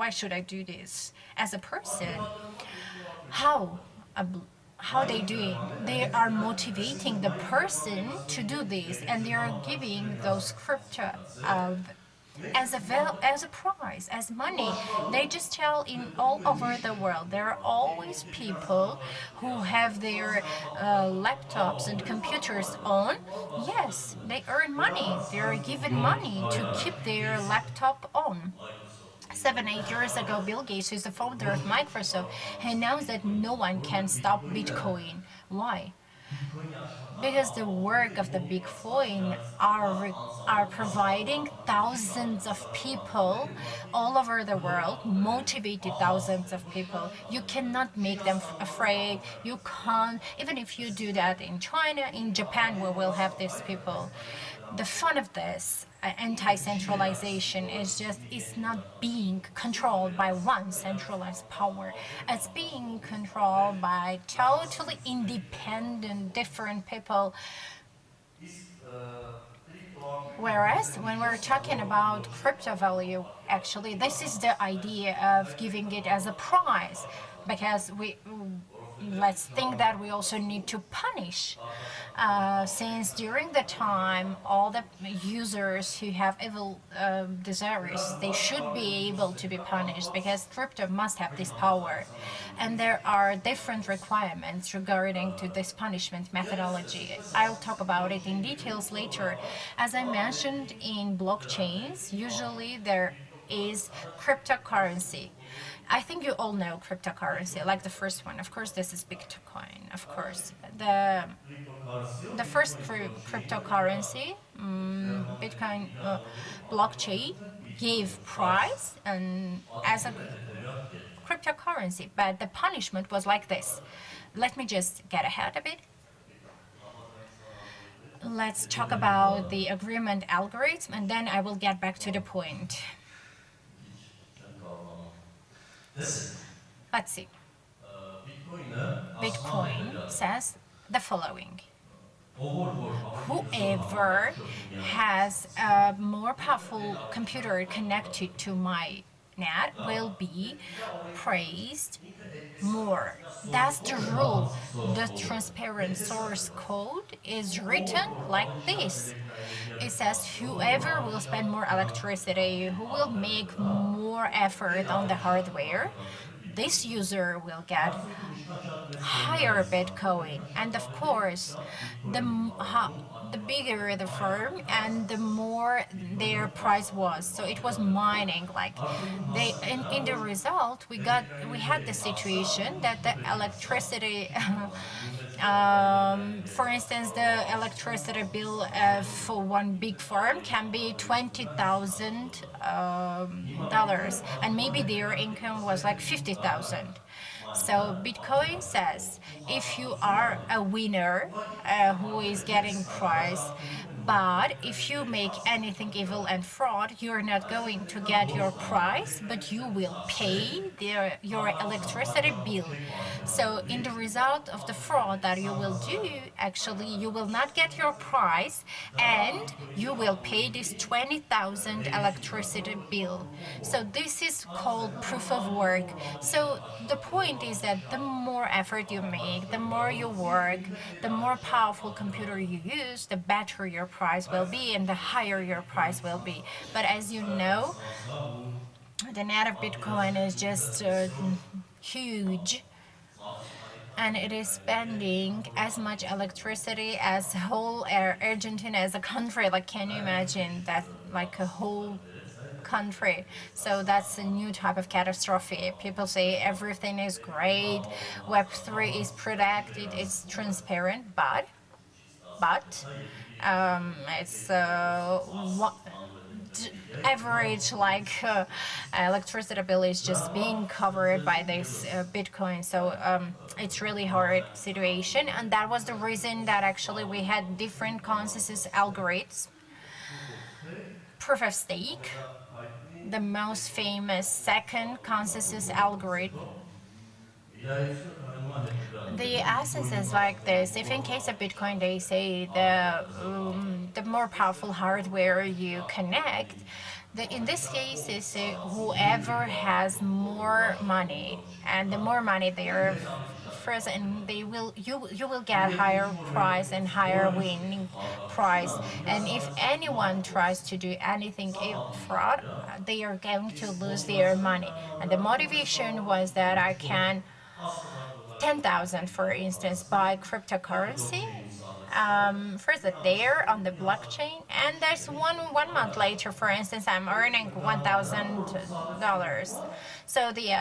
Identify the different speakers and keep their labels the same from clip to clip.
Speaker 1: why should I do this? As a person, how how they doing? They are motivating the person to do this, and they are giving those crypto as a prize, as money. They just tell in all over the world there are always people who have their laptops and computers on. Yes, they earn money. They are given money to keep their laptop on. 7, 8 years ago, Bill Gates, who's the founder of Microsoft, announced that no one can stop Bitcoin. Why? Because the work of the Bitcoin are providing thousands of people all over the world, motivated thousands of people. You cannot make them afraid. You can't, even if you do that in China, in Japan, we will have these people. The fun of this anti-centralization is just it's not being controlled by one centralized power. It's being controlled by totally independent different people. Whereas when we're talking about crypto value, actually this is the idea of giving it as a prize, because we let's think that we also need to punish, since during the time all the users who have evil desires, they should be able to be punished, because crypto must have this power, and there are different requirements regarding to this punishment methodology. I'll talk about it in details later. As I mentioned, in blockchains usually there is cryptocurrency. I think you all know cryptocurrency, like the first one. Of course, this is Bitcoin. Of course, the first cryptocurrency, Bitcoin blockchain, gave price and as a cryptocurrency, but the punishment was like this. Let me just get ahead a bit. Let's talk about the agreement algorithm, and then I will get back to the point. Let's see. Bitcoin says the following: whoever has a more powerful computer connected to my net will be praised more. That's the rule. The transparent source code is written like this. It says whoever will spend more electricity, who will make more effort on the hardware, this user will get higher Bitcoin. And of course, the bigger the firm and the more their price was. So it was mining. Like they, in the result, we had the situation that the electricity. For instance, the electricity bill for one big farm can be $20,000, and maybe their income was like 50,000. So Bitcoin says if you are a winner who is getting prize, but if you make anything evil and fraud, you're not going to get your prize, but you will pay your electricity bill. So in the result of the fraud that you will do, actually you will not get your prize, and you will pay this 20,000 electricity bill. So this is called proof of work. So the point is that the more effort you make, the more you work, the more powerful computer you use, the better your price will be and the higher your price will be. But as you know, the net of Bitcoin is just huge, and it is spending as much electricity as whole Argentina as a country. Like, can you imagine that? Like a whole country. So that's a new type of catastrophe. People say everything is great, Web3 is protected, it's transparent, but it's average electricity bill is just being covered by this Bitcoin. So it's really hard situation, and that was the reason that actually we had different consensus algorithms. Proof of stake, the most famous second consensus algorithm. The essence is like this. If in case of Bitcoin, they say the more powerful hardware you connect, In this case, is whoever has more money, and the more money they are first, and you will get higher price and higher winning price. And if anyone tries to do anything fraud, they are going to lose their money. And the motivation was that I can 10,000, for instance, buy cryptocurrency. First, there on the blockchain, and there's one month later, for instance, I'm earning $1,000. So the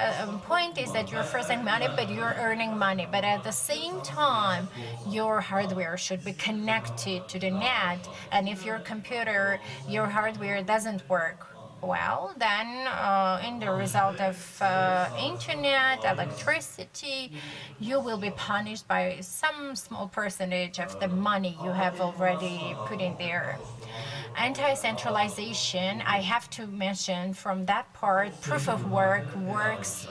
Speaker 1: point is that you're first money, but you're earning money. But at the same time, your hardware should be connected to the net, and if your computer, your hardware doesn't work well, then in the result of internet, electricity, you will be punished by some small percentage of the money you have already put in there. Anti-centralization, I have to mention from that part, proof of work works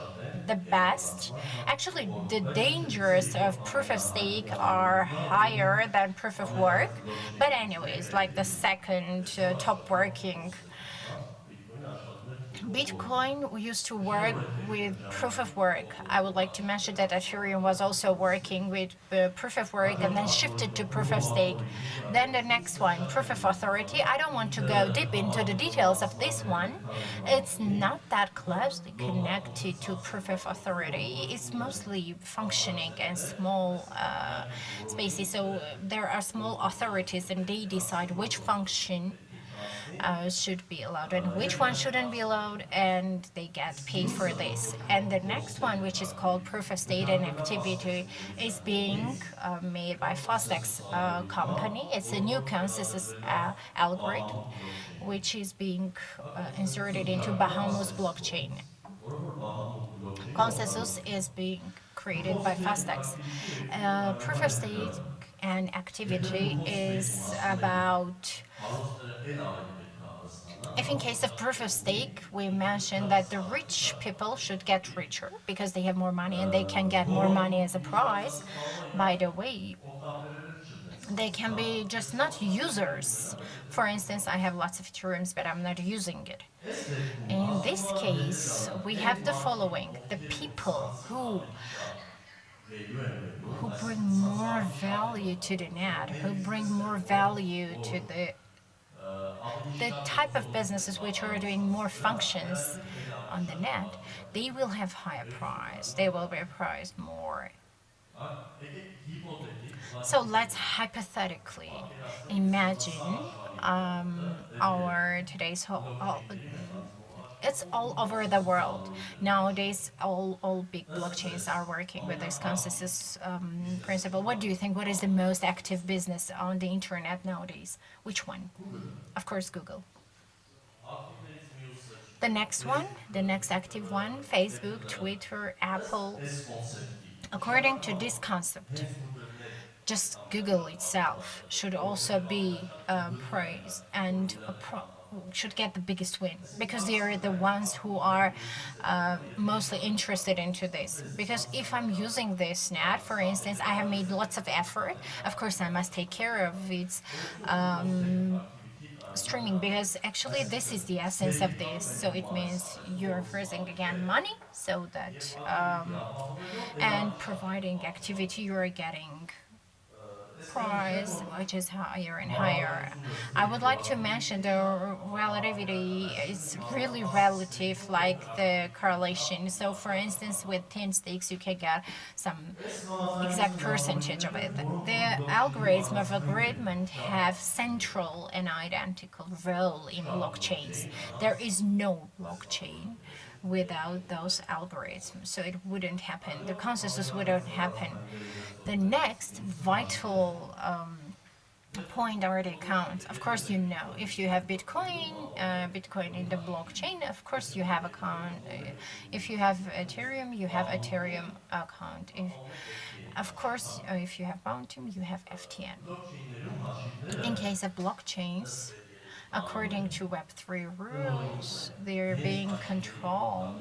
Speaker 1: the best. Actually, the dangers of proof of stake are higher than proof of work. But anyways, like the second top working, Bitcoin used to work with proof of work. I would like to mention that Ethereum was also working with proof of work and then shifted to proof of stake. Then the next one, proof of authority. I don't want to go deep into the details of this one. It's not that closely connected to proof of authority. It's mostly functioning in small spaces. So there are small authorities and they decide which function should be allowed and which one shouldn't be allowed, and they get paid for this. And the next one, which is called proof of state and activity, is being made by Fastex company. It's a new consensus algorithm, which is being inserted into Bahamas blockchain. Consensus is being created by Fastex. Proof of stake and activity is about, if in case of proof of stake, we mentioned that the rich people should get richer because they have more money and they can get more money as a prize. By the way, they can be just not users. For instance, I have lots of Ethereums, but I'm not using it. In this case, we have the following: the people who bring more value to the net, who bring more value to the type of businesses which are doing more functions on the net, they will have higher price. They will be priced more. So let's hypothetically imagine our today's whole, it's all over the world. Nowadays, all big blockchains are working with this consensus principle. What do you think? What is the most active business on the internet nowadays? Which one? Of course, Google. The next one, the next active one, Facebook, Twitter, Apple. According to this concept, just Google itself should also be praised and should get the biggest win because they are the ones who are mostly interested into this. Because if I'm using this net, for instance, I have made lots of effort. Of course, I must take care of its streaming because actually this is the essence of this. So it means you're raising again money so that and providing activity you're getting price, which is higher and higher. I would like to mention the relativity is really relative, like the correlation. So, for instance, with 10 stakes, you can get some exact percentage of it. The algorithm of agreement have central and identical role in blockchains. There is no blockchain without those algorithms. So it wouldn't happen. The consensus wouldn't happen. The next vital point are the accounts. Of course, you know, if you have Bitcoin in the blockchain, of course you have account. If you have Ethereum, you have Ethereum account. Of course, if you have Bounty, you have FTN. In case of blockchains, According to Web3 rules, they're being controlled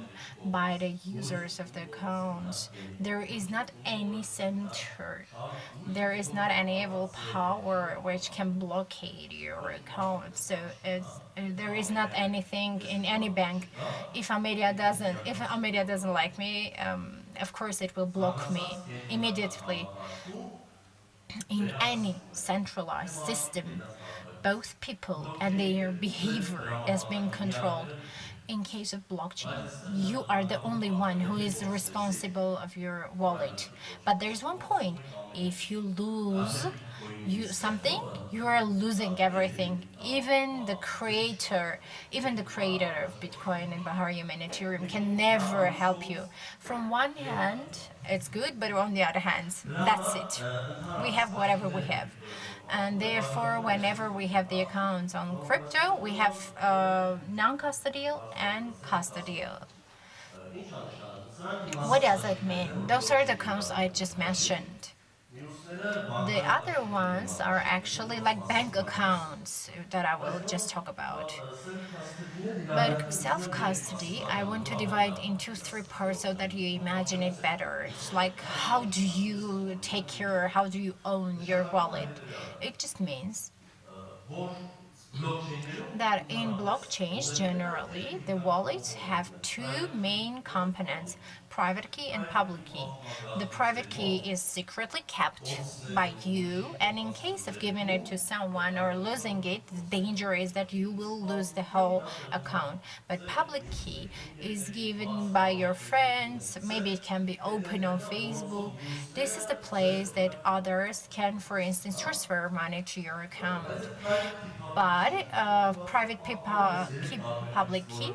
Speaker 1: by the users of the accounts. There is not any center, there is not any evil power which can blockade your account. So there is not anything in any bank. If a media doesn't like me, of course it will block me immediately. In any centralized system, both people and their behavior is being controlled. In case of blockchain, you are the only one who is responsible of your wallet. But there's one point: if you lose something, you are losing everything. Even the creator of Bitcoin and Baharium and Ethereum can never help you. From one hand, it's good, but on the other hand, that's it. We have whatever we have. And therefore, whenever we have the accounts on crypto, we have non-custodial and custodial. What does it mean? Those are the accounts I just mentioned. The other ones are actually like bank accounts that I will just talk about. But self custody, I want to divide into three parts so that you imagine it better. It's like, how do you take care, how do you own your wallet? It just means that in blockchains generally the wallets have two main components: private key and public key. The private key is secretly kept by you, and in case of giving it to someone or losing it, the danger is that you will lose the whole account. But public key is given by your friends, maybe it can be open on Facebook. This is the place that others can, for instance, transfer money to your account. But private key, public key,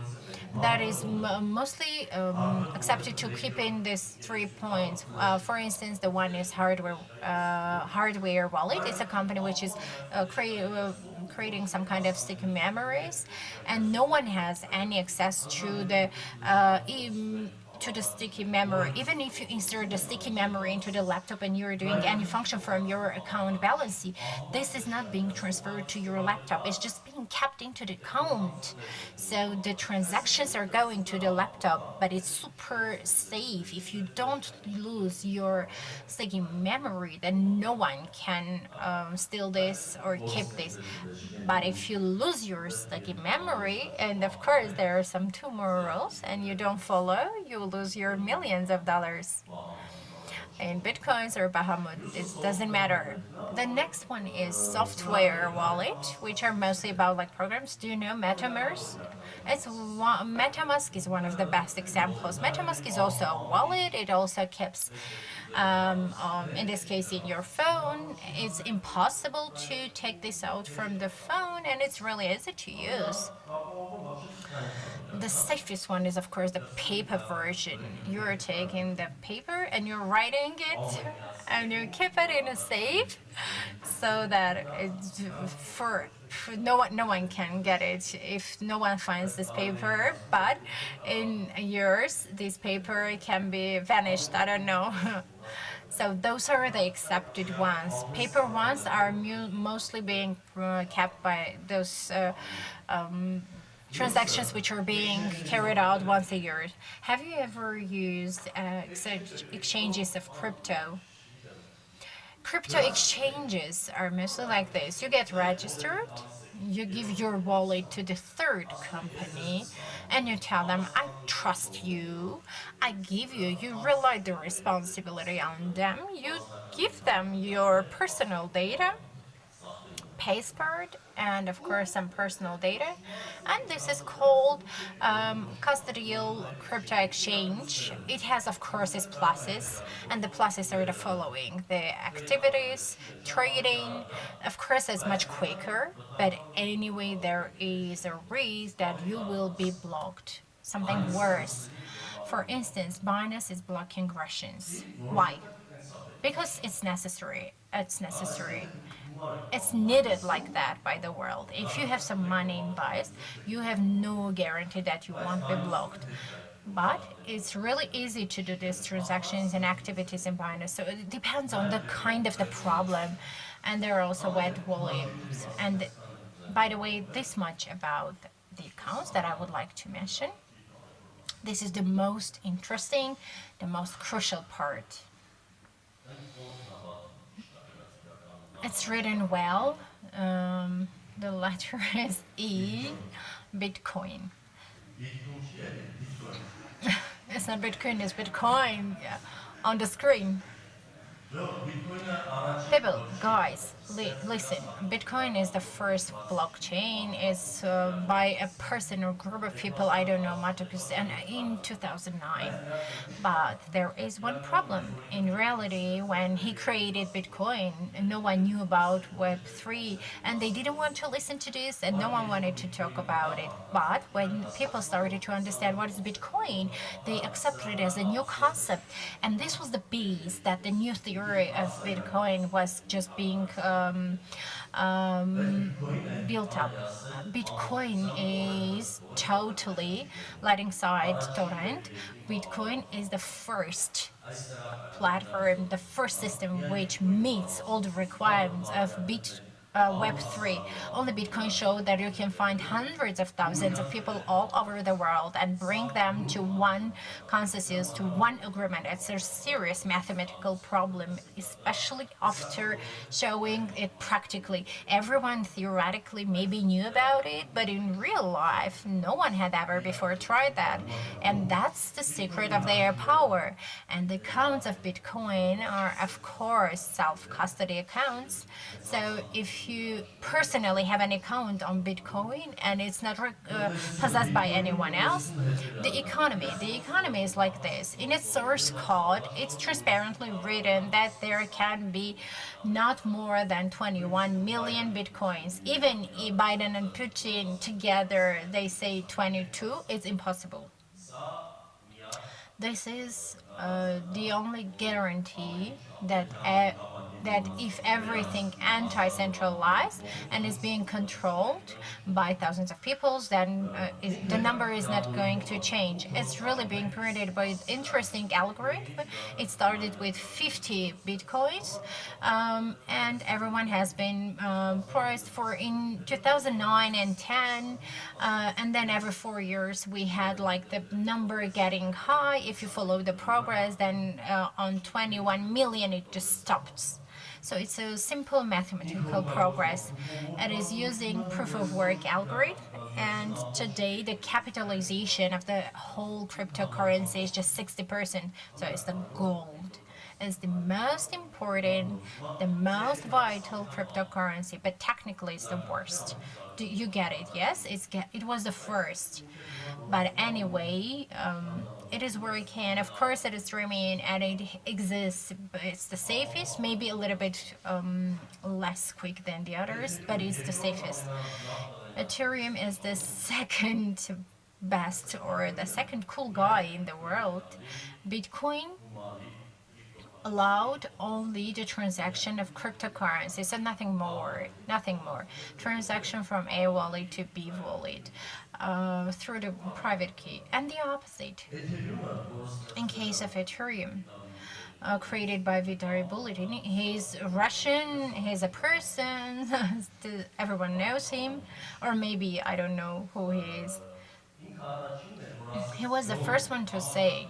Speaker 1: that is mostly accepted to keep in these 3 points. For instance, the one is hardware wallet. It's a company which is creating some kind of sticky memories, and no one has any access to the sticky memory. Even if you insert the sticky memory into the laptop and you're doing any function from your account balance, this is not being transferred to your laptop. It's just being kept into the account. So the transactions are going to the laptop, but it's super safe. If you don't lose your sticky memory, then no one can steal this or keep this. But if you lose your sticky memory, and of course there are some two more rules, and you don't follow, you will lose your millions of dollars in bitcoins or Bahamut. It doesn't matter. The next one is software wallet, which are mostly about like programs. Do you know MetaMask? MetaMask is one of the best examples. MetaMask is also a wallet. It also keeps, in this case, in your phone. It's impossible to take this out from the phone, and it's really easy to use. The safest one is, of course, the paper version. You're taking the paper and you're writing it, and you keep it in a safe, so that no one can get it if no one finds this paper. But in yours, this paper can be vanished. I don't know. So those are the accepted ones. Paper ones are mostly being kept by those transactions which are being carried out once a year. Have you ever used exchanges of crypto? Crypto exchanges are mostly like this. You get registered, you give your wallet to the third company, and you tell them, I trust you, I give you, you rely the responsibility on them, you give them your personal data, passport, and of course some personal data, and this is called custodial crypto exchange. It has, of course, its pluses, and the pluses are the following: the activities, trading, of course, is much quicker, but anyway there is a risk that you will be blocked. Something worse, for instance, Binance is blocking Russians. Why? Because it's needed like that by the world. If you have some money in Binance, you have no guarantee that you won't be blocked. But it's really easy to do these transactions and activities in Binance. So it depends on the kind of the problem. And there are also wet wallets. And By the way, this much about the accounts that I would like to mention. This is the most interesting, the most crucial part. It's written well. The letter is E, Bitcoin. It's not Bitcoin, it's Bitcoin. Yeah. On the screen. People, guys, listen. Bitcoin is the first blockchain. It's by a person or group of people. I don't know much, and in 2009. But there is one problem. In reality, when he created Bitcoin, no one knew about Web3, and they didn't want to listen to this, and no one wanted to talk about it. But when people started to understand what is Bitcoin, they accepted it as a new concept, and this was the base that the new theory of Bitcoin was just being built up. Bitcoin is totally letting aside torrent. Bitcoin is the first platform, the first system which meets all the requirements of Web3. Only Bitcoin showed that you can find hundreds of thousands of people all over the world and bring them to one consensus, to one agreement. It's a serious mathematical problem, especially after showing it practically. Everyone theoretically maybe knew about it, but in real life, no one had ever before tried that. And that's the secret of their power. And the accounts of Bitcoin are, of course, self-custody accounts. So if you personally have an account on Bitcoin and it's not possessed by anyone else, the economy is like this. In its source code, it's transparently written that there can be not more than 21 million Bitcoins. Even if Biden and Putin together, they say 22, it's impossible. This is the only guarantee that if everything anti-centralized and is being controlled by thousands of people, then the number is not going to change. It's really being printed by an interesting algorithm. It started with 50 bitcoins, and everyone has been priced for in 2009 and 10, and then every 4 years we had like the number getting high. If you follow the progress, then on 21 million it just stops. So it's a simple mathematical progress. It is using proof of work algorithm, and today the capitalization of the whole cryptocurrency is just 60%. So it's the gold. It's the most important, the most vital cryptocurrency, but technically it's the worst. Do you get it? Yes, it was the first. But anyway, it is working. Of course, it is streaming and it exists. But it's the safest, maybe a little bit less quick than the others, but it's the safest. Ethereum is the second best or the second cool guy in the world. Bitcoin allowed only the transaction of cryptocurrencies and nothing more, nothing more. Transaction from A wallet to B wallet through the private key, and the opposite. In case of Ethereum, created by Vitaly Buterin, he's Russian, he's a person, everyone knows him, or maybe I don't know who he is. He was the first one to say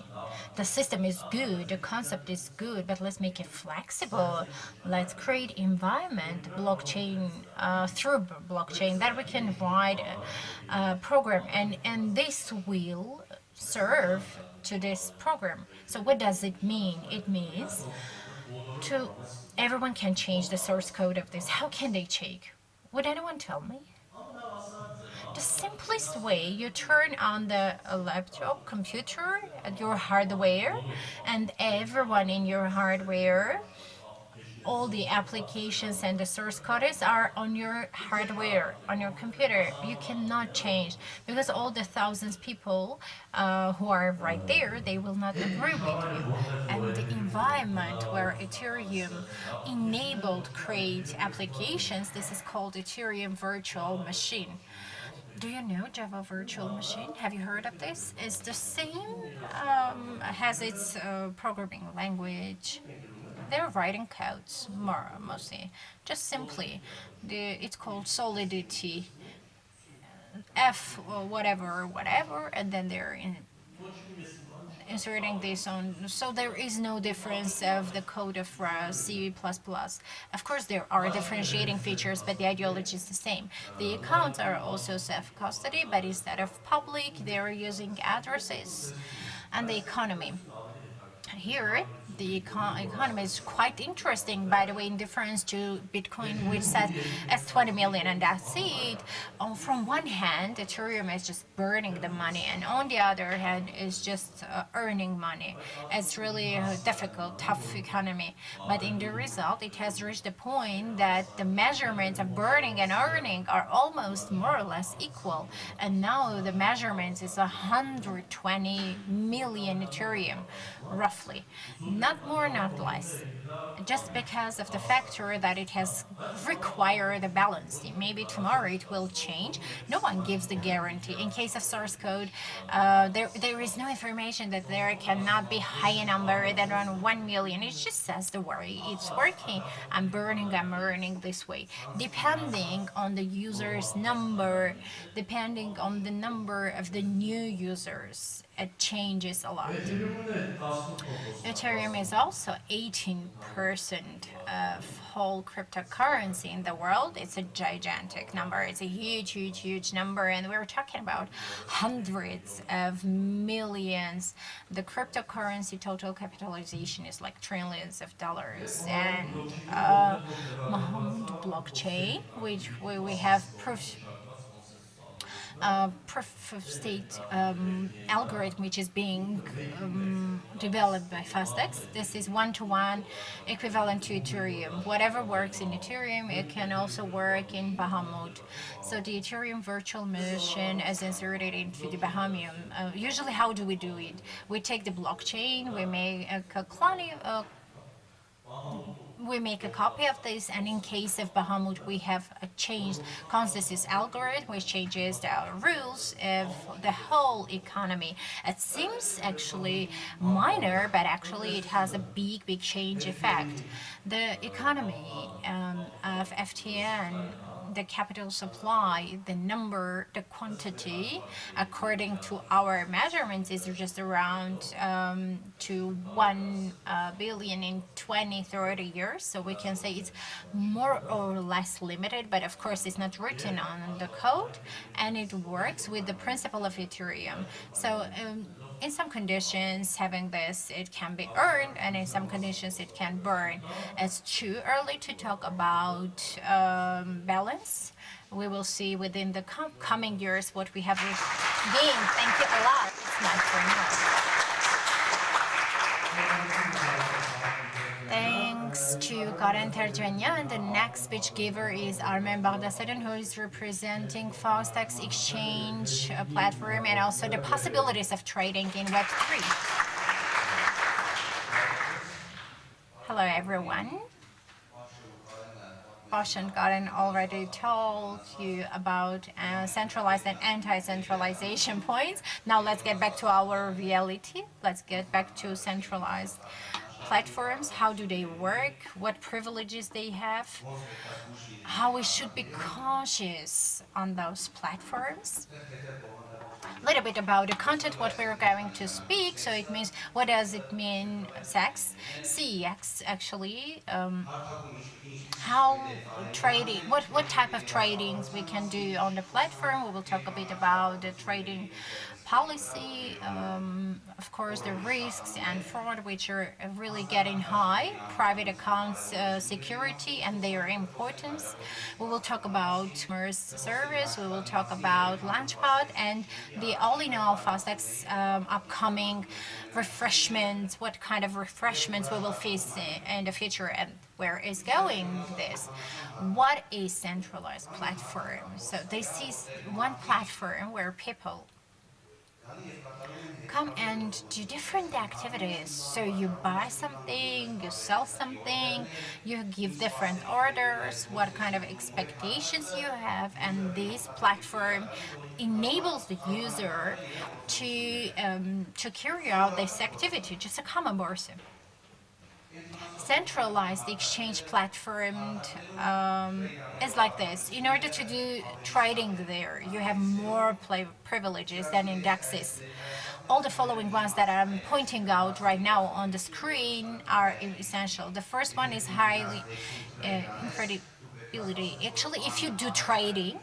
Speaker 1: the system is good, the concept is good, but let's make it flexible. Let's create environment blockchain through blockchain that we can write a program, and this will serve to this program. So what does it mean? It means to everyone can change the source code of this. How can they check? Would anyone tell me? The simplest way, you turn on the laptop computer at your hardware, and everyone in your hardware, all the applications and the source codes are on your hardware, on your computer. You cannot change because all the thousands people who are right there, they will not agree with you. And the environment where Ethereum enabled create applications, this is called Ethereum Virtual Machine. Do you know Java Virtual Machine? Have you heard of this? It's the same, has its programming language. They're writing codes more mostly, just simply. It's called Solidity F or whatever, whatever, and then inserting this on. So there is no difference of the code of C++. Of course, there are differentiating features, but the ideology is the same. The accounts are also self-custody, but instead of public, they're using addresses. And the economy. Here, the economy is quite interesting, by the way, in difference to Bitcoin, which says it's 20 million and that's it. From one hand, Ethereum is just burning the money, and on the other hand, is just earning money. It's really a difficult, tough economy. But in the result, it has reached a point that the measurements of burning and earning are almost more or less equal. And now the measurements is 120 million Ethereum, roughly. Not more, not less. Just because of the factor that it has required a balance. Maybe tomorrow it will change. No one gives the guarantee. In case of source code, there is no information that there cannot be higher number than around 1 million. It just says the worry. It's working. I'm earning this way. Depending on the user's number, depending on the number of the new users, it changes a lot. Ethereum is also 18% of whole cryptocurrency in the world. It's a gigantic number. It's a huge, huge, huge number. And we're talking about hundreds of millions. The cryptocurrency total capitalization is like trillions of dollars. And Mahomet blockchain, which we have proof of stake algorithm which is being developed by Fastex. This is one-to-one equivalent to Ethereum. Whatever works in Ethereum, it can also work in Bahamut. So the Ethereum virtual machine is inserted into the Bahamium. Usually, how do we do it? We take the blockchain, we make a copy of this, and in case of Bahamut, we have a changed consensus algorithm, which changes the rules of the whole economy. It seems actually minor, but actually it has a big, big change effect. The economy of FTN, the capital supply, the number, the quantity, according to our measurements, is just around to 1 billion in 20, 30 years. So we can say it's more or less limited, but of course it's not written on the code, and it works with the principle of Ethereum. So in some conditions, having this, it can be earned, and in some conditions, it can burn. It's too early to talk about balance. We will see within the coming years what we have gained. Thank you a lot. It's not for now. Thanks to Karen Terjanyan. The next speech giver is Armen Bagdasadyan, who is representing Fastex Exchange platform and also the possibilities of trading in Web3. Hello, everyone. Bosch and Karen already told you about centralized and anti-centralization points. Now let's get back to our reality. Let's get back to centralized platforms. How do they work? What privileges they have? How we should be cautious on those platforms? A little bit about the content, what we're going to speak. So it means, what does it mean, sex? CEX, actually. How trading, what type of tradings we can do on the platform. We will talk a bit about the trading policy, of course, the risks and fraud, which are really getting high, private accounts security and their importance. We will talk about commerce service, we will talk about Launchpad, and the all-in-all Fastex upcoming refreshments, what kind of refreshments we will face in the future, and where is going this. What is centralized platform? So this is one platform where people come and do different activities. So you buy something, you sell something, you give different orders, what kind of expectations you have, and this platform enables the user to carry out this activity, just a common person. centralized exchange platform is like this. In order to do trading there, you have more privileges than indexes. All the following ones that I'm pointing out right now on the screen are essential. The first one is highly incredibility. Actually, if you do trading,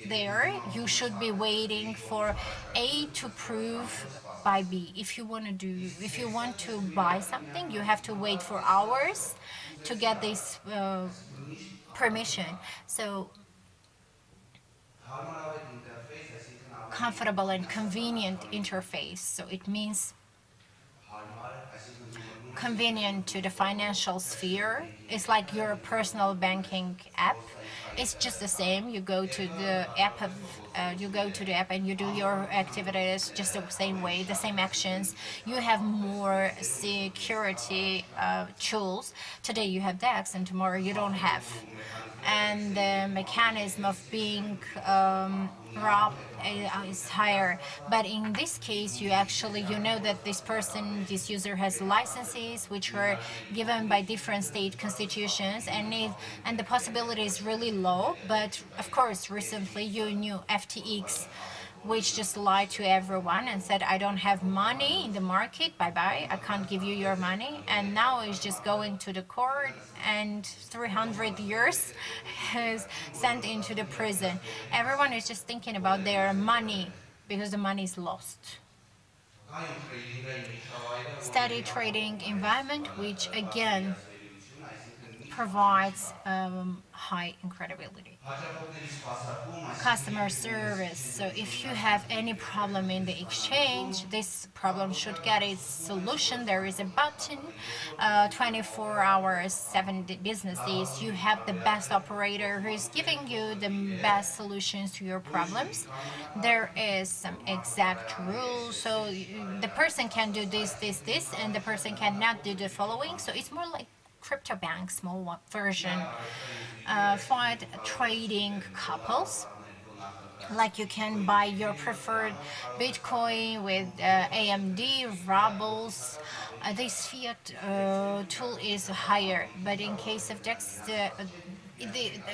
Speaker 1: there you should be waiting for A to prove by B. If you want to buy something, you have to wait for hours to get this permission. So comfortable and convenient interface. So it means convenient to the financial sphere. It's like your personal banking app. It's just the same. You go to the app and you do your activities just the same way, the same actions. You have more security tools. Today you have DAX and tomorrow you don't have. And the mechanism of being robbed is higher. But in this case, you know that this user has licenses which were given by different state constitutions, and the possibility is really low. But of course, recently you knew FTX, which just lied to everyone and said, I don't have money in the market, bye bye, I can't give you your money. And now it's just going to the court, and 300 years is sent into the prison. Everyone is just thinking about their money because the money is lost. Steady trading environment, which again provides high incredibility. Customer service. So if you have any problem in the exchange, this problem should get its solution. There is a button, 24 hours, 7 business days. You have the best operator who is giving you the best solutions to your problems. There is some exact rules. So the person can do this, and the person cannot do the following. So it's more like crypto bank small version. Find trading couples, like you can buy your preferred Bitcoin with AMD, Rubles. This fiat tool is higher, but in case of DEX,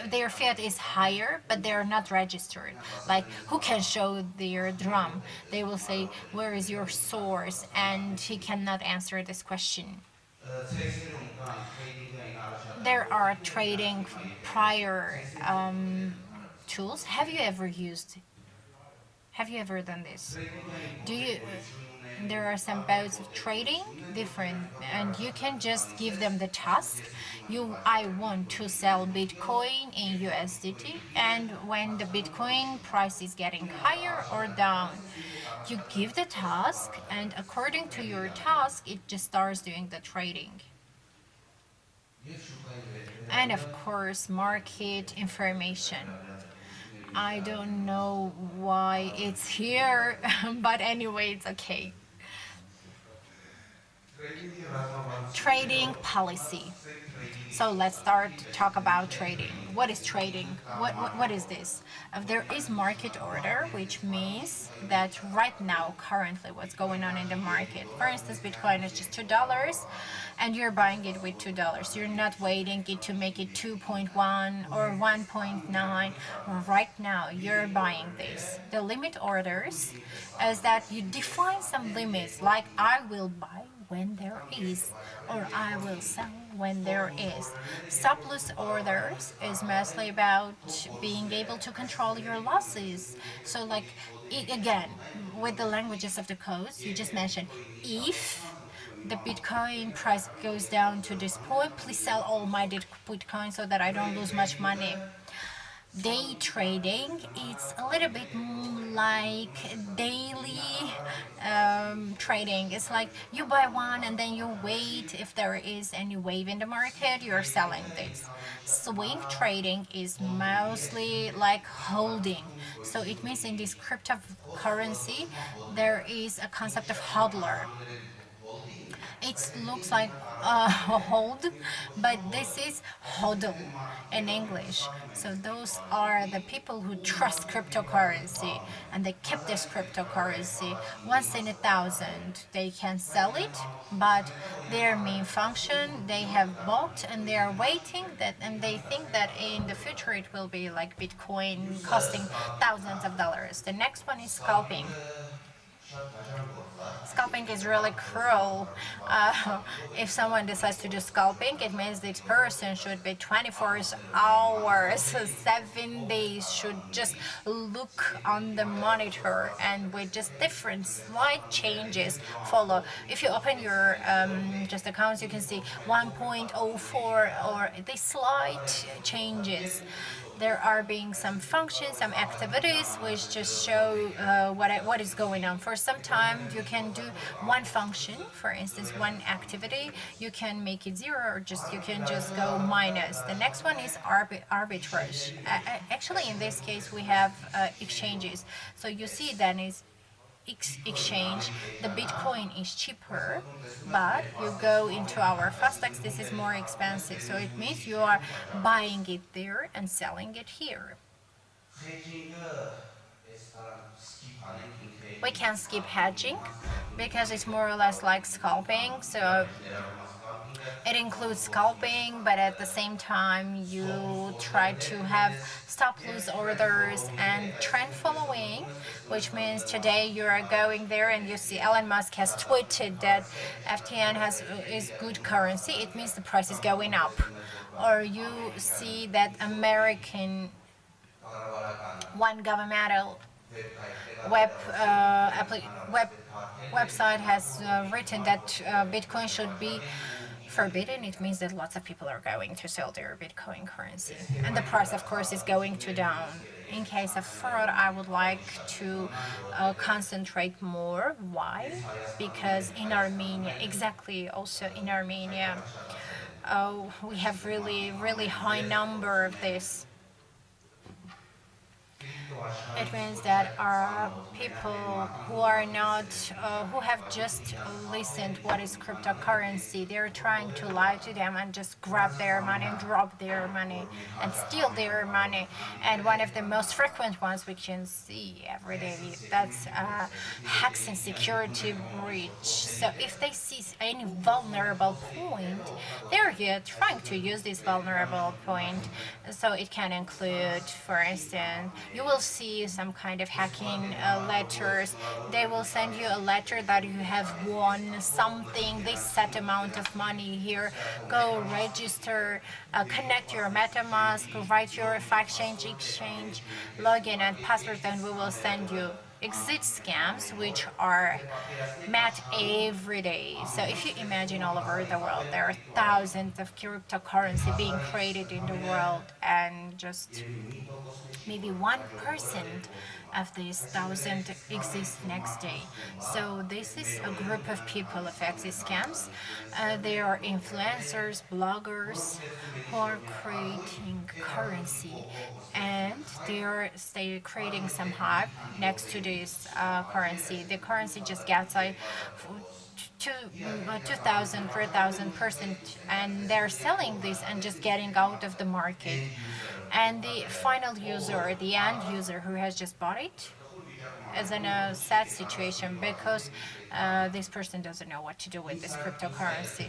Speaker 1: their fiat is higher, but they're not registered. Like, who can show their drum? They will say, where is your source? And he cannot answer this question. There are trading prior tools. Have you ever done this? Do you? There are some modes of trading different, and you can just give them the task. I want to sell Bitcoin in USDT, and when the Bitcoin price is getting higher or down, you give the task, and according to your task, it just starts doing the trading. And of course, market information. I don't know why it's here, but anyway, it's okay. Trading policy. So let's start to talk about trading. What is trading? What is this? There is market order, which means that right now, currently, what's going on in the market. For instance, Bitcoin is just $2, and you're buying it with $2. You're not waiting it to make it 2.1 or 1.9. Right now, you're buying this. The limit orders is that you define some limits, like I will buy when there is, or I will sell when there is. Stop loss orders is mostly about being able to control your losses. So like, again, with the languages of the codes, you just mentioned, if the Bitcoin price goes down to this point, please sell all my Bitcoin so that I don't lose much money. Day trading, it's a little bit like daily trading. It's like you buy one and then you wait. If there is any wave in the market, you're selling this. Swing trading is mostly like holding. So it means in this cryptocurrency, there is a concept of hodler. It looks like hold, but this is hodl in English. So those are the people who trust cryptocurrency and they keep this cryptocurrency once in 1,000. They can sell it, but their main function they have bought and they are waiting that and they think that in the future it will be like Bitcoin costing thousands of dollars. The next one is scalping. Scalping is really cruel. If someone decides to do scalping, it means this person should be 24 hours, 7 days, should just look on the monitor and with just different slight changes follow. If you open your just accounts, you can see 1.04 or the slight changes. There are being some functions, some activities which just show what is going on. For some time, you can do one function, for instance, one activity. You can make it zero, or just you can just go minus. The next one is arbitrage. Actually, in this case, we have exchanges. So you see, then is exchange, the Bitcoin is cheaper, but you go into our Fastex, this is more expensive. So it means you are buying it there and selling it here. We can skip hedging because it's more or less like scalping. So it includes scalping, but at the same time, you try to have stop loss orders and trend following, which means today you are going there and you see Elon Musk has tweeted that FTN is good currency. It means the price is going up, or you see that American one governmental web web website has written that Bitcoin should be forbidden. It means that lots of people are going to sell their Bitcoin currency, and the price, of course, is going to down. In case of fraud, I would like to concentrate more. Why? Because in Armenia, exactly, also in Armenia, we have really high number of this. It means that our people who are not, who have just listened what is cryptocurrency, they're trying to lie to them and just grab their money, drop their money, and steal their money. And one of the most frequent ones we can see every day, that's hacks and security breach. So if they see any vulnerable point, they're here trying to use this vulnerable point. So it can include, for instance, you will see some kind of hacking letters. They will send you a letter that you have won something, this set amount of money here. Go register, connect your MetaMask, write your exchange, login and password, and we will send you exit scams which are met every day. So if you imagine all over the world, there are thousands of cryptocurrency being created in the world, and just maybe 1% of these thousand exist next day. So this is a group of people of exit scams. They are influencers, bloggers who are creating currency, and they creating some hype next to this currency. The currency just gets like 2,000, 3,000%, and they're selling this and just getting out of the market. And the final user, the end user who has just bought it, is in a sad situation because this person doesn't know what to do with this cryptocurrency.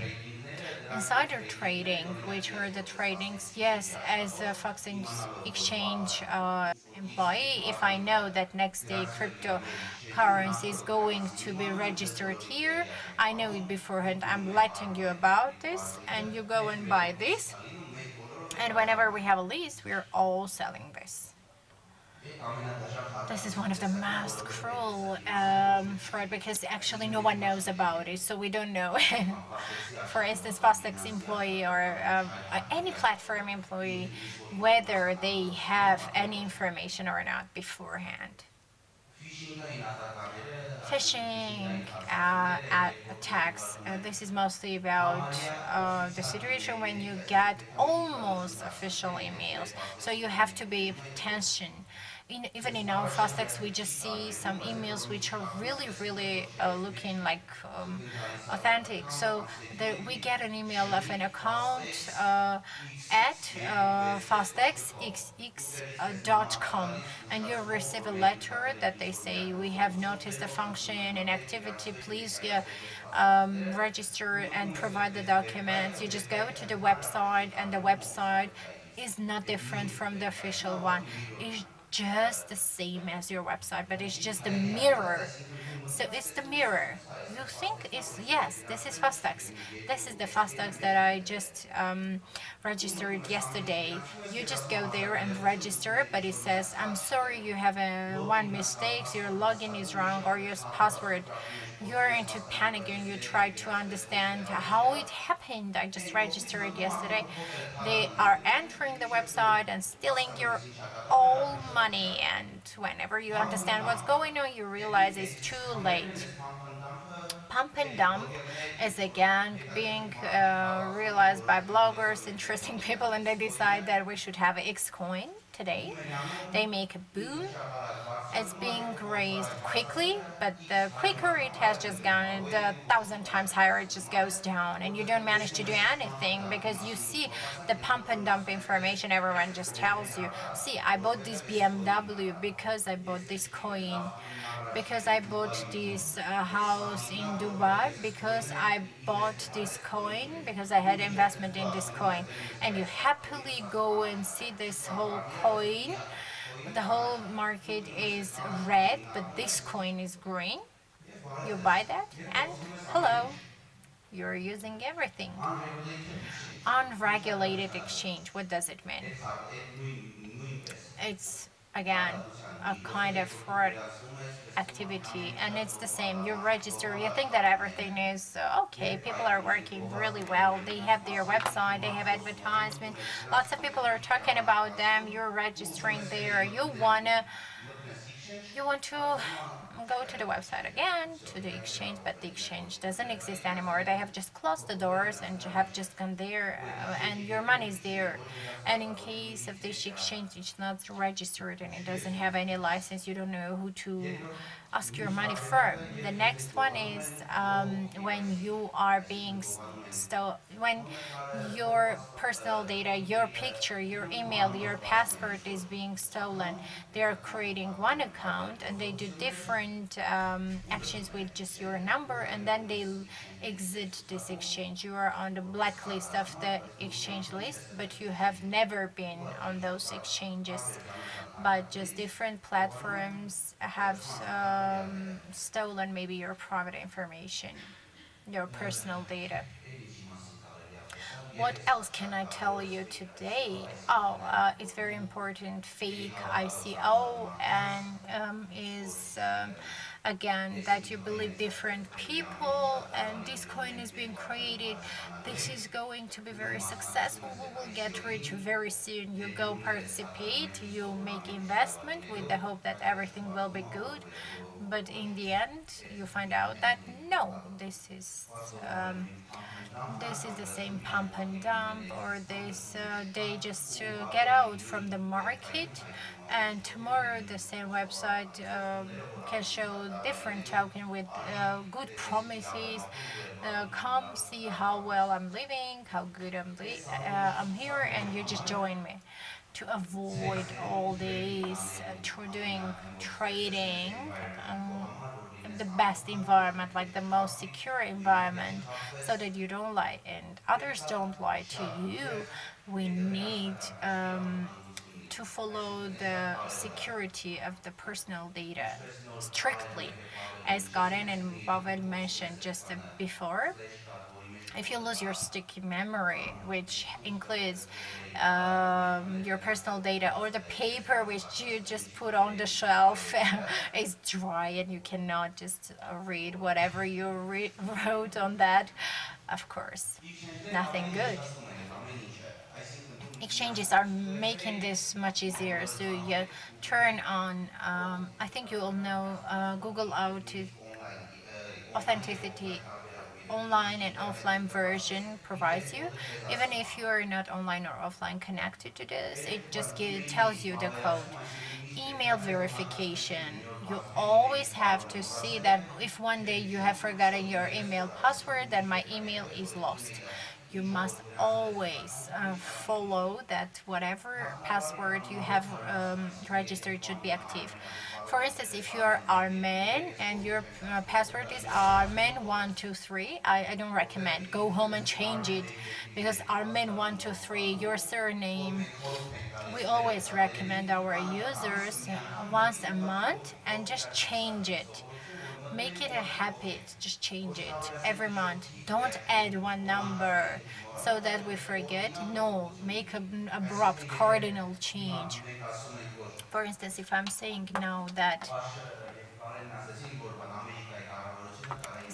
Speaker 1: Insider trading, which are the tradings, yes, as a Forex exchange employee, if I know that next day cryptocurrency is going to be registered here, I know it beforehand. I'm letting you about this, and you go and buy this. And whenever we have a list, we're all selling this. This is one of the most cruel fraud because actually no one knows about it, so we don't know. For instance, Fastex employee or any platform employee, whether they have any information or not beforehand. Phishing attacks. This is mostly about the situation when you get almost official emails. So you have to be attention Even in our Fastex, we just see some emails which are really, really looking like authentic. So we get an email of an account at fastexxx.com, and you receive a letter that they say we have noticed a function and activity. Please register and provide the documents. You just go to the website, and the website is not different from the official one. It's just the same as your website, but it's just a mirror. So it's the mirror. You think it's, yes, this is Fastex. This is the Fastex that I just registered yesterday. You just go there and register, but it says, I'm sorry, you have one mistake, your login is wrong, or your password. You're into panic and you try to understand how it happened. I just registered yesterday. They are entering the website and stealing your all money, and whenever you understand what's going on, you realize it's too late. Pump and dump is a gang being realized by bloggers, interesting people, and they decide that we should have X coin today. They make a boom. It's being raised quickly, but the quicker it has just gone, the thousand times higher it just goes down, and you don't manage to do anything because you see the pump and dump information. Everyone just tells you, see, I bought this BMW because I bought this coin, because I bought this house in Dubai, because I bought this coin, because I had investment in this coin, and you happily go and see this whole coin. The whole market is red, but this coin is green. You buy that, and hello, you're using everything. Unregulated exchange, what does it mean? It's again a kind of fraud activity, and it's the same. You register, you think that everything is okay, people are working really well, they have their website, they have advertisement, lots of people are talking about them, you're registering there, you want to go to the website again, to the exchange, but the exchange doesn't exist anymore. They have just closed the doors and you have just gone there, and your money is there. And in case of this exchange, it's not registered and it doesn't have any license, you don't know who to ask your money from. The next one is when you are being when your personal data, your picture, your email, your password is being stolen. They're creating one account and they do different actions with just your number, and then they exit this exchange. You are on the blacklist of the exchange list, but you have never been on those exchanges. But just different platforms have stolen maybe your private information, your personal data. What else can I tell you today? Oh, it's very important. Fake ICO and is again that you believe different people, and this coin is being created. This is going to be very successful. We will get rich very soon. You go participate. You make investment with the hope that everything will be good, but in the end, you find out that no, this is the same pump and dump, or this they just get out from the market, and tomorrow the same website can show different token with good promises. Come see how well I'm living, how good I'm here, and you just join me to avoid all these doing trading. Um, the best environment, like the most secure environment, so that you don't lie and others don't lie to you. We need to follow the security of the personal data strictly, as Garen and Pavel mentioned just before. If you lose your sticky memory, which includes your personal data, or the paper which you just put on the shelf is dry and you cannot just read whatever you wrote on that, of course, nothing good. Exchanges are making this much easier. So you turn on, I think you all know Google Authenticity online and offline version provides you. Even if you are not online or offline connected to this, it just tells you the code. Email verification. You always have to see that if one day you have forgotten your email password, then my email is lost. You must always follow that whatever password you have registered should be active. For instance, if you are Armen and your password is Armen123, I don't recommend. Go home and change it because Armen123, your surname, we always recommend our users once a month and just change it. Make it a habit, just change it every month. Don't add one number so that we forget. No, make an abrupt cardinal change. For instance, if I'm saying now that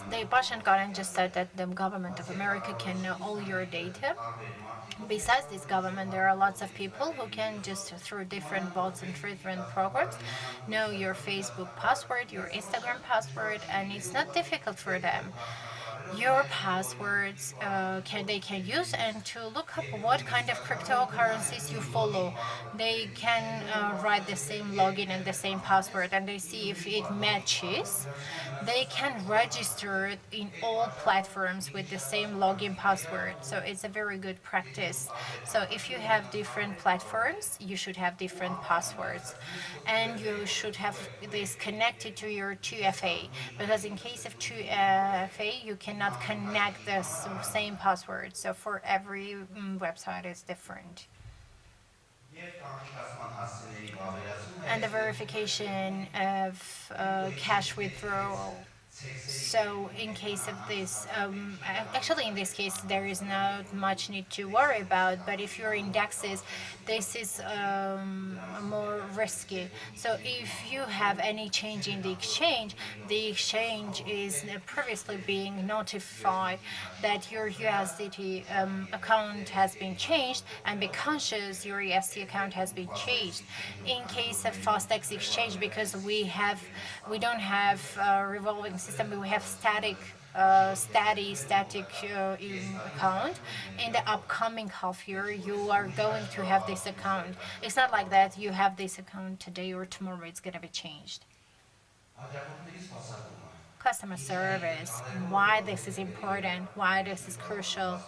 Speaker 1: the Washington just said that the government of America can know all your data. Besides this government, there are lots of people who can just through different bots and different programs know your Facebook password, your Instagram password, and it's not difficult for them. Your passwords they can use and to look up what kind of cryptocurrencies you follow. They can write the same login and the same password, and they see if it matches. They can register it in all platforms with the same login password. So it's a very good practice. So if you have different platforms, you should have different passwords, and you should have this connected to your 2FA, because in case of 2FA, you cannot connect the same password. So for every website, it's different. And the verification of cash withdrawal. So in case of this, actually in this case there is not much need to worry about. But if you're indexes, this is more risky. So if you have any change in the exchange is previously being notified that your USDT account has been changed, and be conscious your USD account has been changed. In case of Fastex exchange, because we don't have revolving system, we have static account. In the upcoming half year, you are going to have this account. It's not like that you have this account today or tomorrow it's going to be changed. Customer service, why this is important, why this is crucial.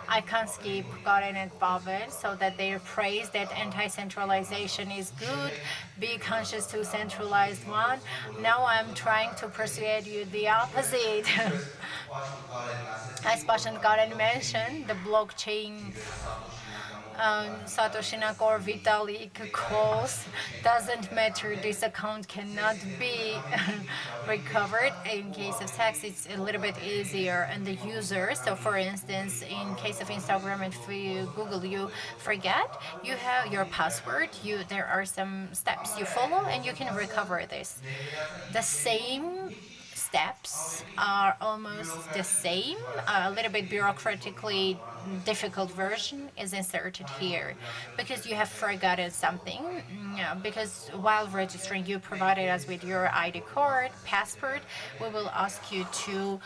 Speaker 1: I can't skip Gotten and Bobbin so that they praise that anti-centralization is good, be conscious to centralized one. Now I'm trying to persuade you the opposite. As Pashan Gotten mentioned, the blockchain Satoshi Naka or Vitalik calls, doesn't matter, this account cannot be recovered. In case of tax, it's a little bit easier and the user. So for instance, in case of Instagram and for you Google, you forget you have your password, there are some steps you follow and you can recover this. The same steps are almost the same. A little bit bureaucratically difficult version is inserted here because you have forgotten something. Because while registering, you provided us with your ID card, passport. We will ask you to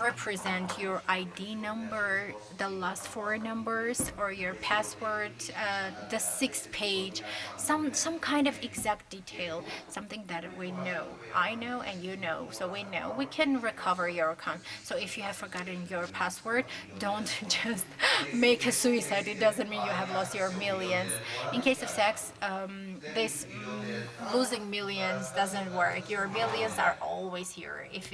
Speaker 1: represent your ID number, the last four numbers, or your password, the sixth page, some kind of exact detail, something that we know. I know and you know, so we know we can recover your account. So if you have forgotten your password, don't just make a suicide. It doesn't mean you have lost your millions. In case of sex, this losing millions doesn't work. Your millions are always here. If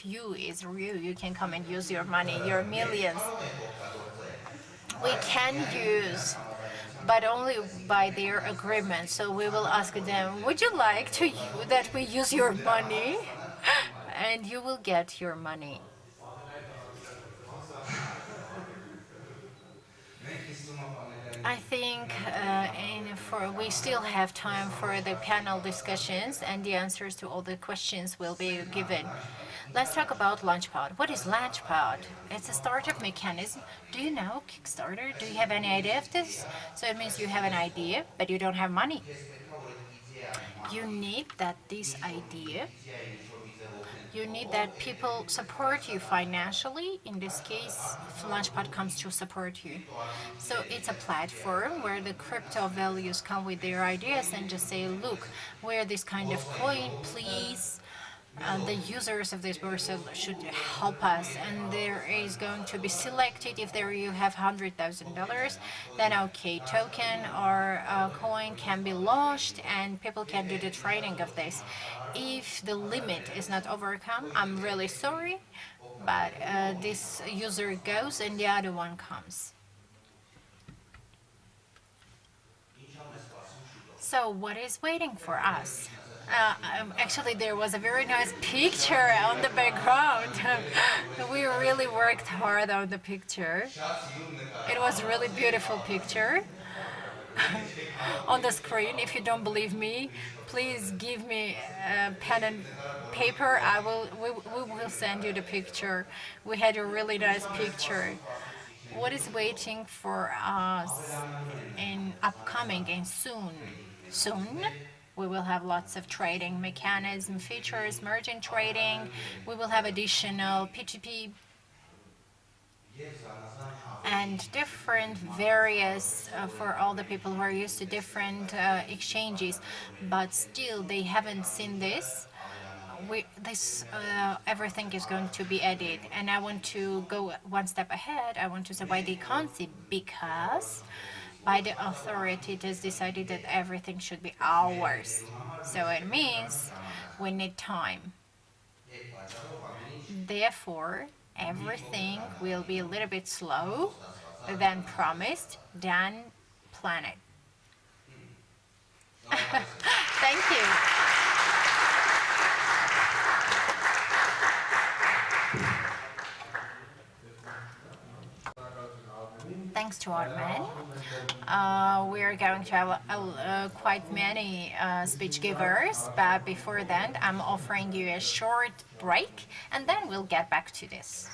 Speaker 1: you is real, you can come and use your money. Your millions we can use, but only by their agreement. So we will ask them, would you like to that we use your money? And you will get your money. I think we still have time for the panel discussions, and the answers to all the questions will be given. Let's talk about Launchpad. What is Launchpad? It's a startup mechanism. Do you know Kickstarter? Do you have any idea of this? So it means you have an idea, but you don't have money. You need that this idea You need that people support you financially. In this case, Launchpad comes to support you. So it's a platform where the crypto values come with their ideas and just say, look, we're this kind of coin, please. The users of this browser should help us, and there is going to be selected if there you have $100,000, then okay, token or coin can be launched and people can do the trading of this. If the limit is not overcome, I'm really sorry, but this user goes and the other one comes. So what is waiting for us? Actually, there was a very nice picture on the background. We really worked hard on the picture. It was a really beautiful picture on the screen. If you don't believe me, please give me a pen and paper. We will send you the picture. We had a really nice picture. What is waiting for us in upcoming and soon we will have lots of trading mechanism features, merchant trading. We will have additional P2P and different various for all the people who are used to different exchanges, but still they haven't seen this. This everything is going to be added, and I want to go one step ahead. I want to say why they can't see, because by the authority it is decided that everything should be ours. So it means we need time. Therefore, everything will be a little bit slow than promised, than planned. Thank you. Thanks to Armen. We're going to have quite many speech givers, but before that, I'm offering you a short break, and then we'll get back to this.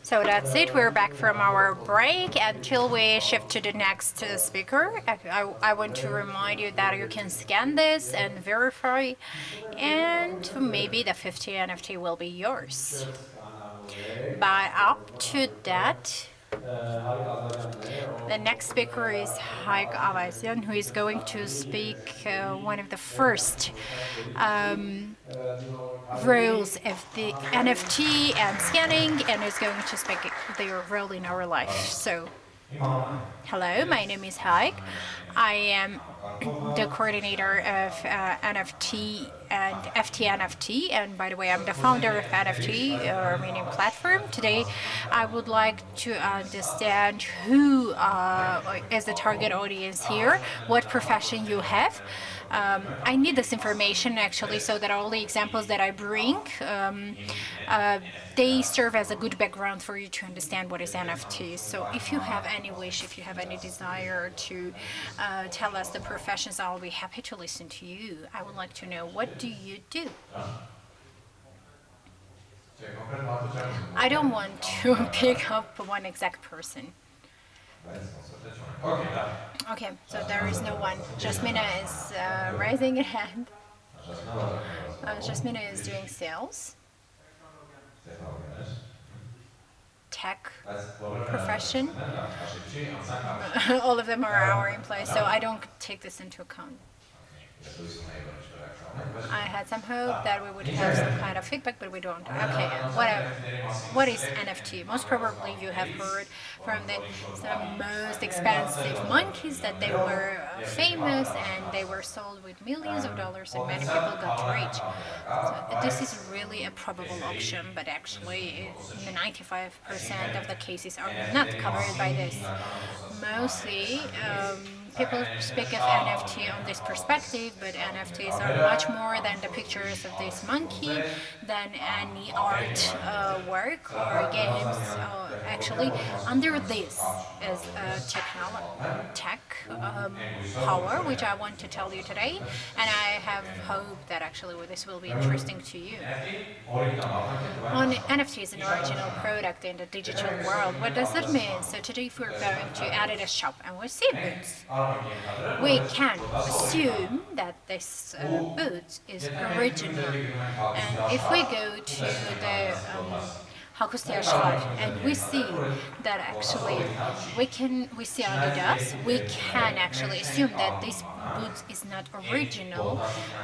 Speaker 1: So that's it. We're back from our break. Until we shift to the next speaker, I want to remind you that you can scan this and verify, and maybe the 50 NFT will be yours. But up to that, the next speaker is Haik Avasian, who is going to speak one of the first rules of the NFT and scanning, and is going to speak their role in our life. So, hello, my name is Haik. I am the coordinator of NFT and FTNFT, and by the way, I'm the founder of NFT, Armenian platform. Today, I would like to understand who is the target audience here, what profession you have. I need this information actually so that all the examples that I bring, they serve as a good background for you to understand what is NFT. So if you have any wish, if you have any desire to tell us the professions, I'll be happy to listen to you. I would like to know, what do you do? I don't want to pick up one exact person. Okay, so there is no one. Jasmina is raising her hand. Jasmina is doing sales, tech profession. All of them are our employees, so I don't take this into account. I had some hope that we would have some kind of feedback, but we don't. Okay, what is NFT? Most probably you have heard from some most expensive monkeys that they were famous and they were sold with millions of dollars and many people got rich. So this is really a probable auction, but actually 95% of the cases are not covered by this. Mostly, people speak of NFT on this perspective, but NFTs are much more than the pictures of this monkey, than any art work or games. Actually, under this is tech power, which I want to tell you today, and I have hope that actually this will be interesting to you. NFT is an original product in the digital world. What does it mean? So today, if we're going to Adidas shop and we see boots, we can assume that this boot is original. And if we go to the and we see that actually we see Adidas, we can actually assume that this boot is not original,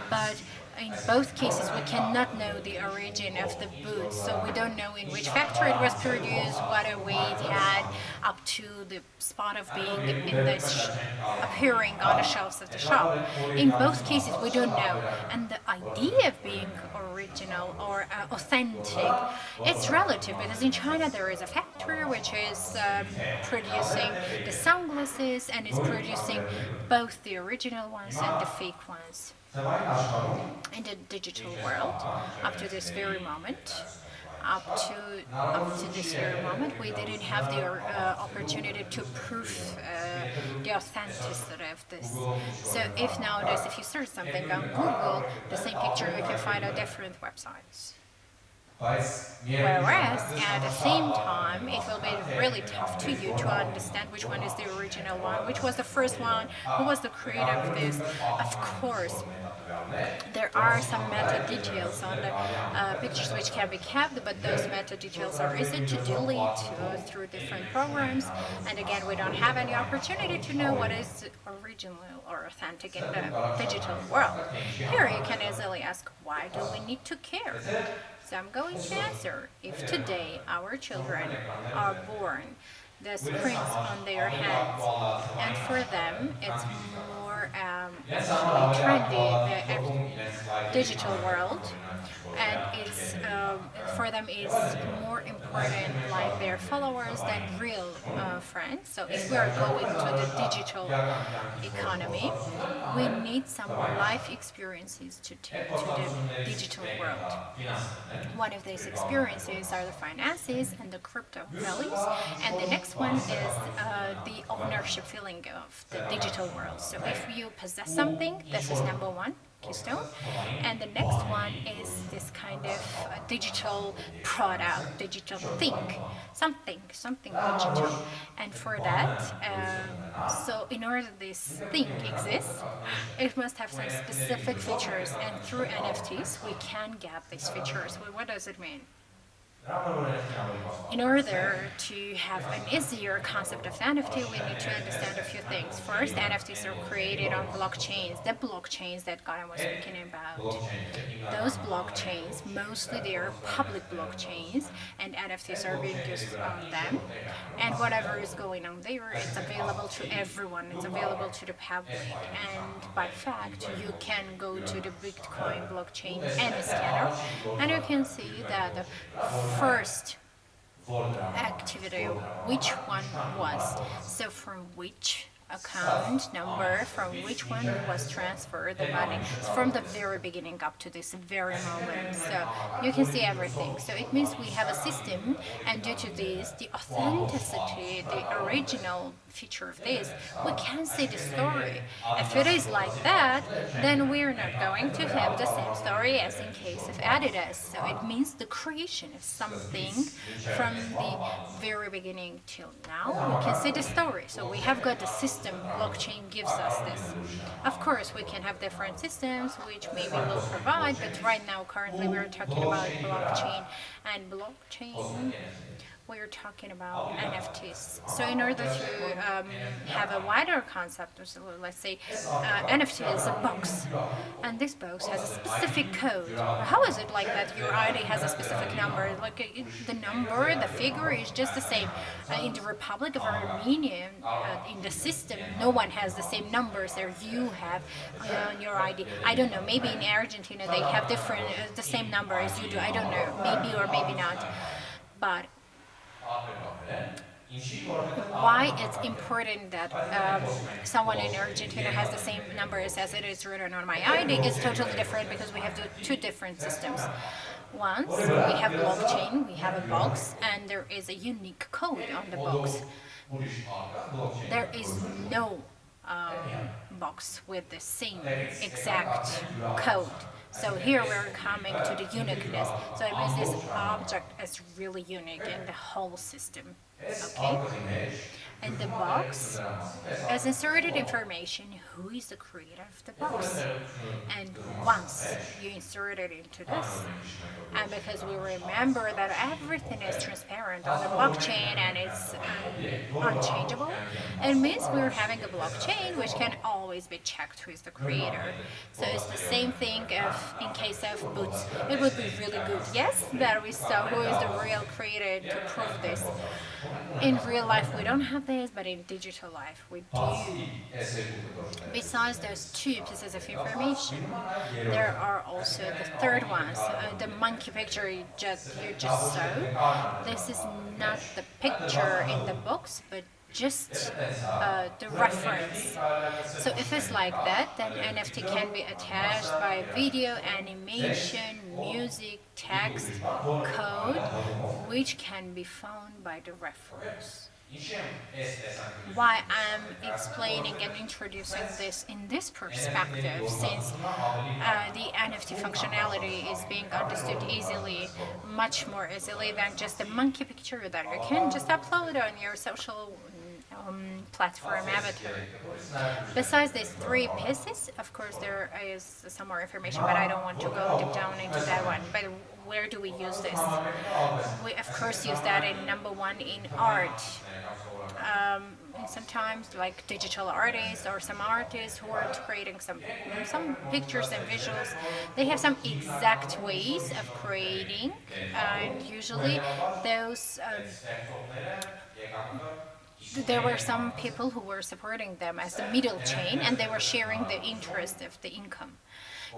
Speaker 1: but in both cases we cannot know the origin of the boot, so we don't know in which factory it was produced, what a weight it had, up to the spot of being in this appearing on the shelves of the shop. In both cases we don't know, and the idea of being original or authentic, it's relative, because in China there is a factory which is producing the sunglasses and is producing both the original ones and the fake ones. In the digital world, up to this very moment, we didn't have the opportunity to prove the authenticity of this. So if nowadays, if you search something on Google, the same picture you can find on different websites. Whereas, at the same time, it will be really tough to you to understand which one is the original one, which was the first one, who was the creator of this. Of course, there are some meta details on the pictures which can be kept, but those meta details are easy to delete through different programs. And again, we don't have any opportunity to know what is original or authentic in the digital world. Here you can easily ask, why do we need to care? So I'm going to answer, if today our children are born the screens on their hands, and for them it's more actually trendy, the digital world, and it's for them it's more important like their followers than real friends. So if we are going to the digital economy, we need some life experiences to take to the digital world. One of these experiences are the finances and the crypto values, and the next one is the ownership feeling of the digital world. So if you possess something, this is number one. keystone. And the next one is this kind of digital product, digital something digital. And for that, so in order this thing exists, it must have some specific features, and through NFTs we can get these features. Well, what does it mean? In order to have an easier concept of NFT, we need to understand a few things. First, NFTs are created on blockchains, the blockchains that Gaia was speaking about. Those blockchains, mostly they are public blockchains, and NFTs are being used on them. And whatever is going on there, it's available to everyone, it's available to the public. And by fact, you can go to the Bitcoin blockchain and scanner, and you can see that the first activity, which one was, so from which account number, from which one was transferred the money, from the very beginning up to this very moment. So you can see everything. So it means we have a system, and due to this, the authenticity, the original feature of this, we can see the story. If it is like that, then we're not going to have the same story as in case of Adidas. So it means the creation of something from the very beginning till now. We can see the story. So we have got the system. Blockchain gives us this. Of course, we can have different systems which maybe will provide, but right now, currently, we're talking about blockchain, and blockchain, we're talking about NFTs. So in order to have a wider concept, so let's say NFT is a box, and this box has a specific code. How is it like that your ID has a specific number? Like the number, the figure is just the same. In the Republic of Armenia, in the system, no one has the same numbers that you have on your ID. I don't know, maybe in Argentina they have different, the same number as you do. I don't know, maybe or maybe not. But why it's important that someone in Argentina has the same numbers as it is written on my ID is totally different, because we have two different systems. Once we have blockchain, we have a box, and there is a unique code on the box. There is no box with the same exact code. So here we're coming to the uniqueness. So it means this object is really unique in the whole system. Okay? And the box has inserted information who is the creator of the box. And once you insert it into this, and because we remember that everything is transparent on the blockchain and it's unchangeable, it means we're having a blockchain which can always be checked who is the creator. So it's the same thing if in case of boots. It would be really good, yes, that we saw who is the real creator to prove this. In real life we don't have this, but in digital life we do. Besides those two pieces of information, there are also the third ones. The monkey picture you just saw. This is not the picture in the box, but just the reference. So if it's like that, then NFT can be attached by video, animation, music, text, code, which can be found by the reference. Why I'm explaining and introducing this in this perspective, since the NFT functionality is being understood easily, much more easily than just a monkey picture that you can just upload on your social platform avatar. Besides these three pieces, of course there is some more information, but I don't want to go deep down into that one. But where do we use this? We of course use that in number one in art. And sometimes like digital artists or some artists who are creating some pictures and visuals, they have some exact ways of creating, and usually those there were some people who were supporting them as the middle chain, and they were sharing the interest of the income.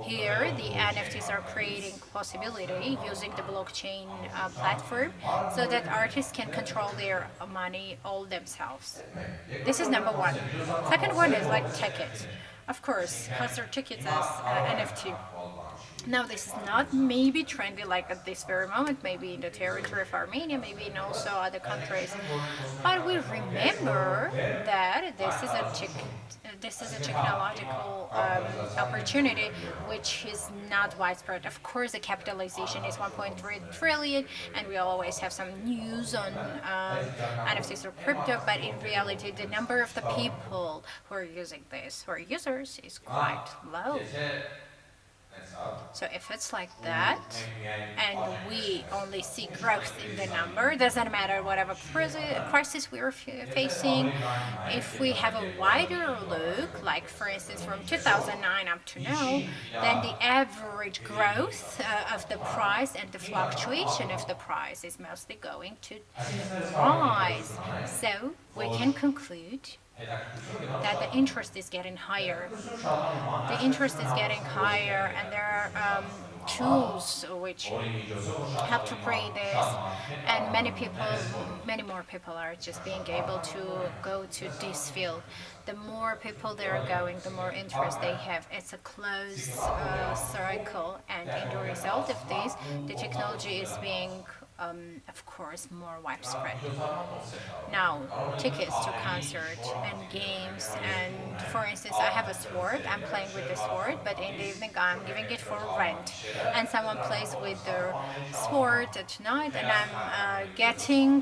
Speaker 1: Here, the NFTs are creating possibility using the blockchain platform, so that artists can control their money all themselves. This is number one. Second one is like tickets. Of course, concert tickets as NFT. Now, this is not maybe trendy like at this very moment, maybe in the territory of Armenia, maybe in also other countries. But we remember that this is a this is a technological opportunity which is not widespread. Of course, the capitalization is 1.3 trillion, and we always have some news on NFTs or crypto, but in reality, the number of the people who are using this, who are users, is quite low. So if it's like that, and we only see growth in the number, doesn't matter whatever crisis we are facing. If we have a wider look, like for instance from 2009 up to now, then the average growth of the price and the fluctuation of the price is mostly going to rise. So we can conclude that the interest is getting higher. The interest is getting higher, and there are tools which help to create this, and many more people are just being able to go to this field. The more people they are going, the more interest they have. It's a closed circle, and in the result of this, the technology is being of course, more widespread. Now, tickets to concerts and games, and for instance, I have a sword, I'm playing with the sword, but in the evening I'm giving it for rent. And someone plays with their sword at night, and I'm getting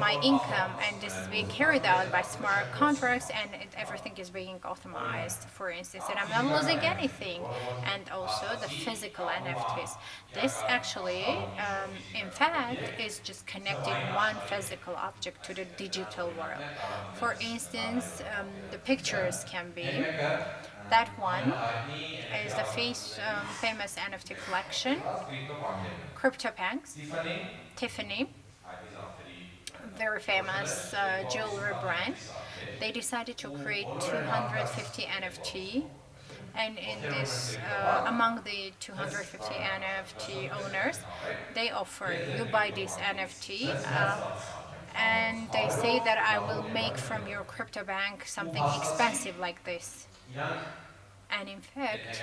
Speaker 1: my income, and this is being carried out by smart contracts, and everything is being optimized, for instance, and I'm not losing anything. And also the physical NFTs. This actually, in fact, is just connecting one physical object to the digital world. For instance, the pictures can be that one is the famous NFT collection, CryptoPunks, Tiffany, very famous jewelry brand. They decided to create 250 NFT, and in this, among the 250 NFT owners, they offer you buy this NFT, and they say that I will make from your crypto bank something expensive like this. And in fact,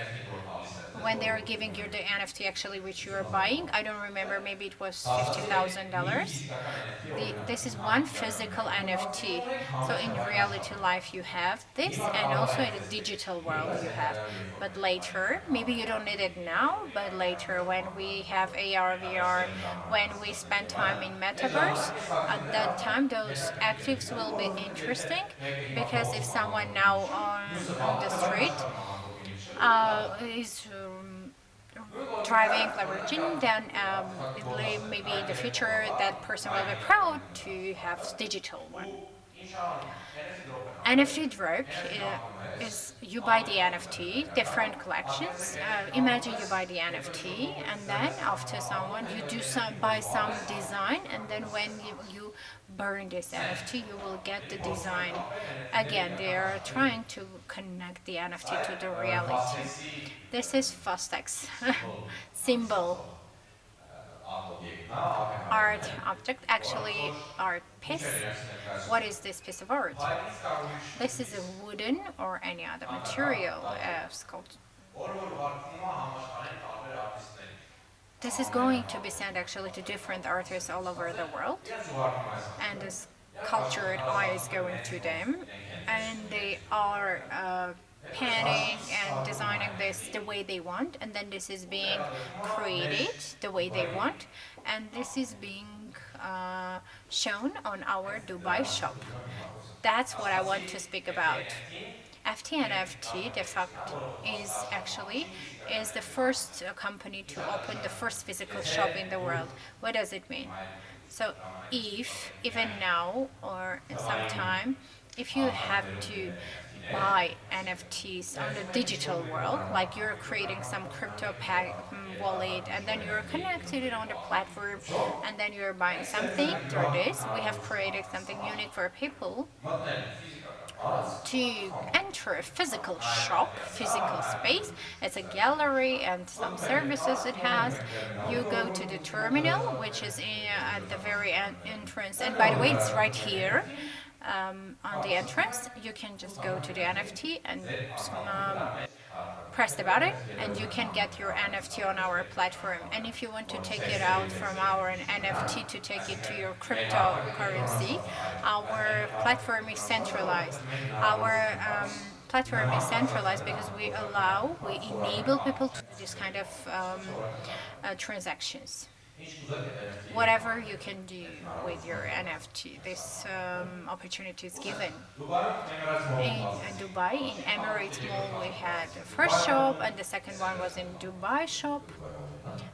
Speaker 1: when they are giving you the NFT actually which you are buying, I don't remember, maybe it was $50,000. This is one physical NFT. So in reality life you have this, and also in the digital world you have. But later, maybe you don't need it now, but later when we have AR, VR, when we spend time in metaverse, at that time those actives will be interesting, because if someone now on the street is driving Lamborghini, then maybe in the future that person will be proud to have digital one. NFT drop is you buy the NFT, different collections. Imagine you buy the NFT, and then after someone you buy some design, and then when you burn this NFT, you will get the design. Again, they are trying to connect the NFT to the reality. This is Fastex symbol art object, actually art piece. What is this piece of art? This is a wooden or any other material sculpture. This is going to be sent actually to different artists all over the world, and this cultured eye is going to them, and they are painting and designing this the way they want, and then this is being created the way they want, and this is being shown on our Dubai shop. That's what I want to speak about. FTNFT, de facto, is the first company to open the first physical shop in the world. What does it mean? So if even now or in some time, if you have to buy NFTs on the digital world, like you're creating some crypto wallet, and then you're connected it on the platform, and then you're buying something through this, we have created something unique for people to enter a physical shop, physical space. It's a gallery and some services it has. You go to the terminal, which is at the very entrance, and by the way, it's right here. On the entrance, you can just go to the NFT and press the button and you can get your NFT on our platform. And if you want to take it out from our NFT to take it to your cryptocurrency, our platform is centralized. Our platform is centralized because we enable people to do this kind of transactions. Whatever you can do with your NFT, this opportunity is given. In Dubai, in Emirates Mall, we had the first shop, and the second one was in Dubai shop.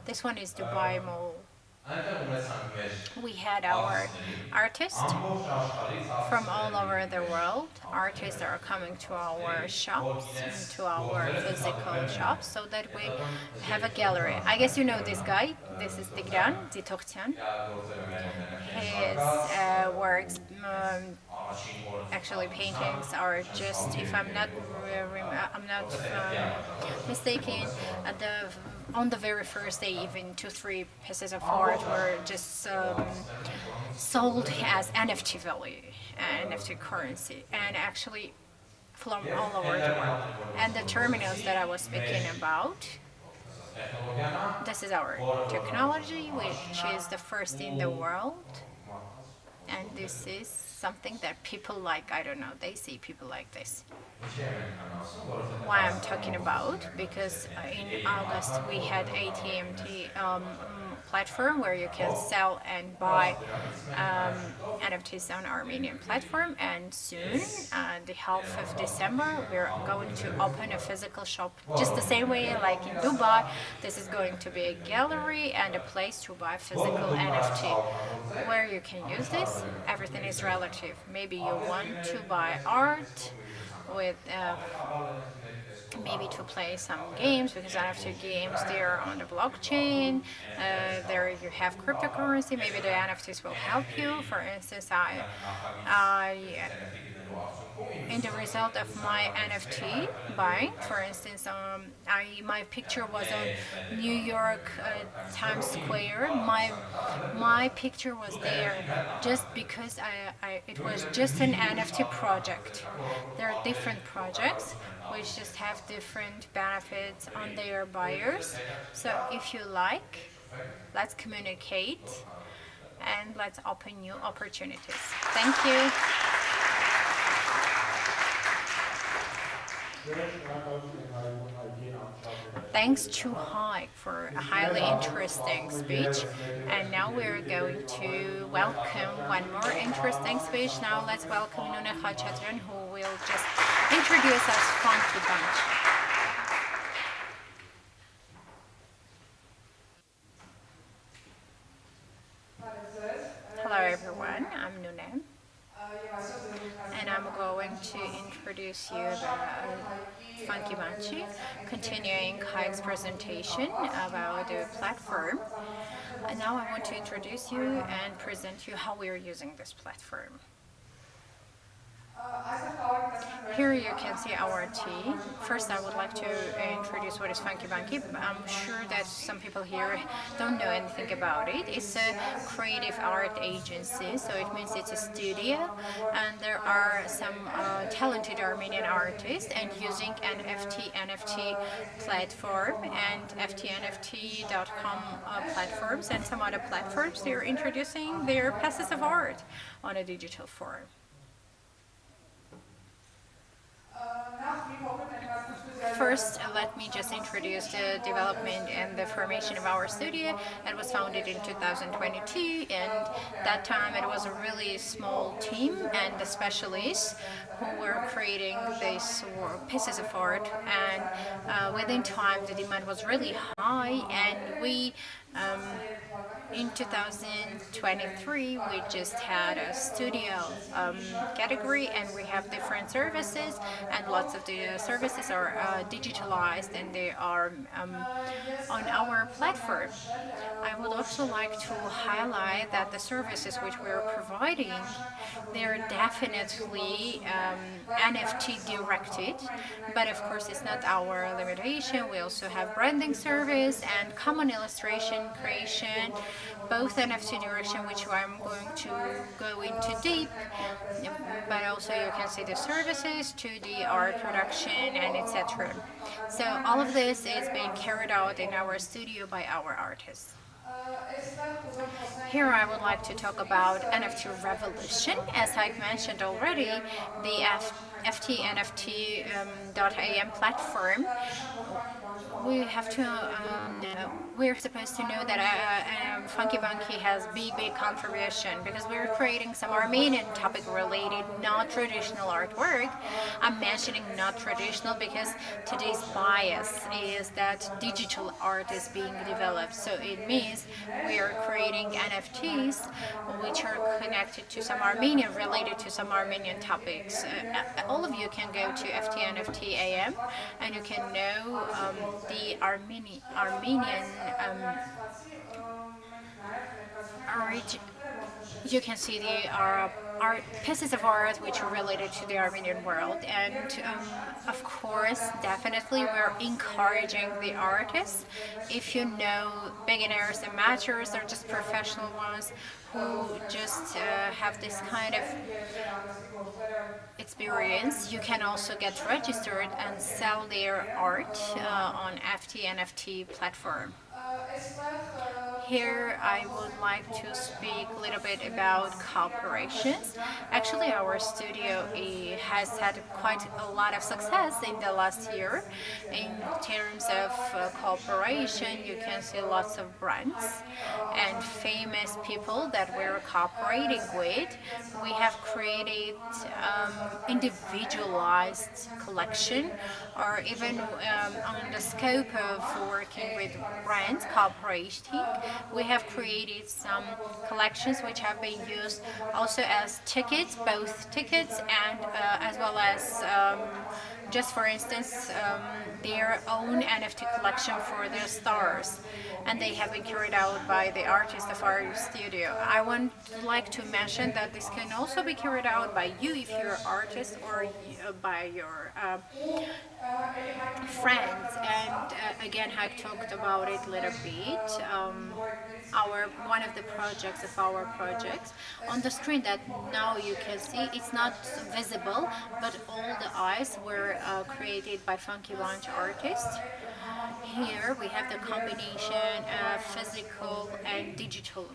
Speaker 1: This one is Dubai Mall. We had our artists from all over the world. Artists are coming to our shops, to our physical shops, so that we have a gallery. I guess you know this guy. This is Tigran Zitokhtian. His works, actually paintings, are just, if I'm not mistaken, at the on the very first day, even 2-3 pieces of art were just sold as NFT value, NFT currency, and actually from all over the world. And the terminals that I was speaking about, this is our technology, which is the first in the world. And this is something that people like. I don't know, they see people like this. Why I'm talking about? Because in August we had ATMT platform where you can sell and buy NFTs on Armenian platform, and soon, the half of December, we're going to open a physical shop, just the same way like in Dubai. This is going to be a gallery and a place to buy physical NFT. Where you can use this, everything is relative. Maybe you want to buy art with maybe to play some games, because NFT games, they're on the blockchain. There you have cryptocurrency. Maybe the NFTs will help you. For instance, I in the result of my NFT buying, for instance, my picture was on New York Times Square. My picture was there just because it was just an NFT project. There are different projects which just have different benefits on their buyers. So if you like, let's communicate and let's open new opportunities. Thank you. Thanks to Haik for a highly interesting speech. And now we're going to welcome one more interesting speech. Now let's welcome Nuna Khachatran, who will just introduce us Funky Bunch. Hello everyone, I'm Nuna. And I'm going to introduce you the Funky Banchi, continuing Haik's presentation about the platform. And now I want to introduce you and present you how we are using this platform. Here you can see our team. First, I would like to introduce what is Funky Bunky. I'm sure that some people here don't know anything about it. It's a creative art agency, so it means it's a studio, and there are some talented Armenian artists, and using NFT platform and ftnft.com platforms and some other platforms, they're introducing their pieces of art on a digital form. First, let me just introduce the development and the formation of our studio. It was founded in 2022, and that time it was a really small team and the specialists who were creating these pieces of art. And within time, the demand was really high, and we in 2023, we just had a studio category, and we have different services, and lots of the services are digitalized, and they are on our platform. I would also like to highlight that the services which we are providing, they're definitely NFT directed, but of course it's not our limitation. We also have branding service and common illustration content creation, both NFT direction, which I'm going to go into deep, but also you can see the services to the art production and etc. So all of this is being carried out in our studio by our artists. Here I would like to talk about NFT revolution. As I've mentioned already, the FTNFT.am platform, we have to know, we're supposed to know that Funky Monkey has big contribution because we're creating some Armenian topic related, not traditional artwork. I'm mentioning not traditional because today's bias is that digital art is being developed. So it means we are creating NFTs which are connected to some Armenian, related to some Armenian topics. All of you can go to FTNFT.am and you can know the Armenian origin. You can see the art pieces of art which are related to the Armenian world, and of course, definitely, we're encouraging the artists. If you know beginners, amateurs, or just professional ones who just have this kind of experience, you can also get registered and sell their art on FTNFT platform. Here I would like to speak a little bit about cooperations. Actually, our studio has had quite a lot of success in the last year. In terms of cooperation, you can see lots of brands and famous people that we're cooperating with. We have created individualized collection, or even on the scope of working with brands, cooperating, we have created some collections which have been used also as tickets, both tickets and as well as just for instance their own NFT collection for their stars, and they have been carried out by the artists of our studio. I would like to mention that this can also be carried out by you if you're an artist, or by your friends. And again, I talked about it a little bit. Our one of the projects of our projects on the screen that now you can see, it's not visible, but all the eyes were created by Funky Bunch artists. Here we have the combination of physical and digital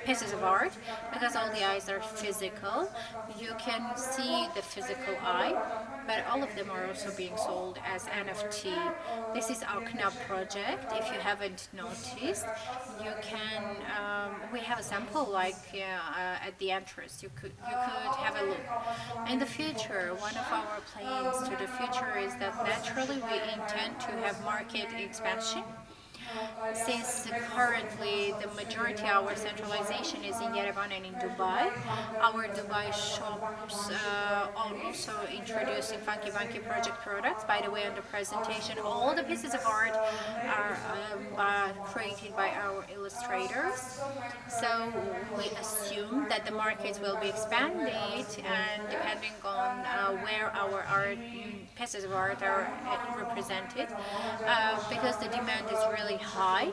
Speaker 1: pieces of art, because all the eyes are physical. You can see the physical eye, but all of them are also being sold as NFT. This is our Knop project. If you haven't noticed, you can. We have a sample like at the entrance. You could have a look. In the future, one of our plans to the future is that naturally we intend to have market expansion. Since currently the majority of our centralization is in Yerevan and in Dubai, our Dubai shops are also introducing Funky Bunky project products. By the way, on the presentation, all the pieces of art are created by our illustrators. So we assume that the markets will be expanded, and depending on where our art pieces of art are represented, because the demand is really high.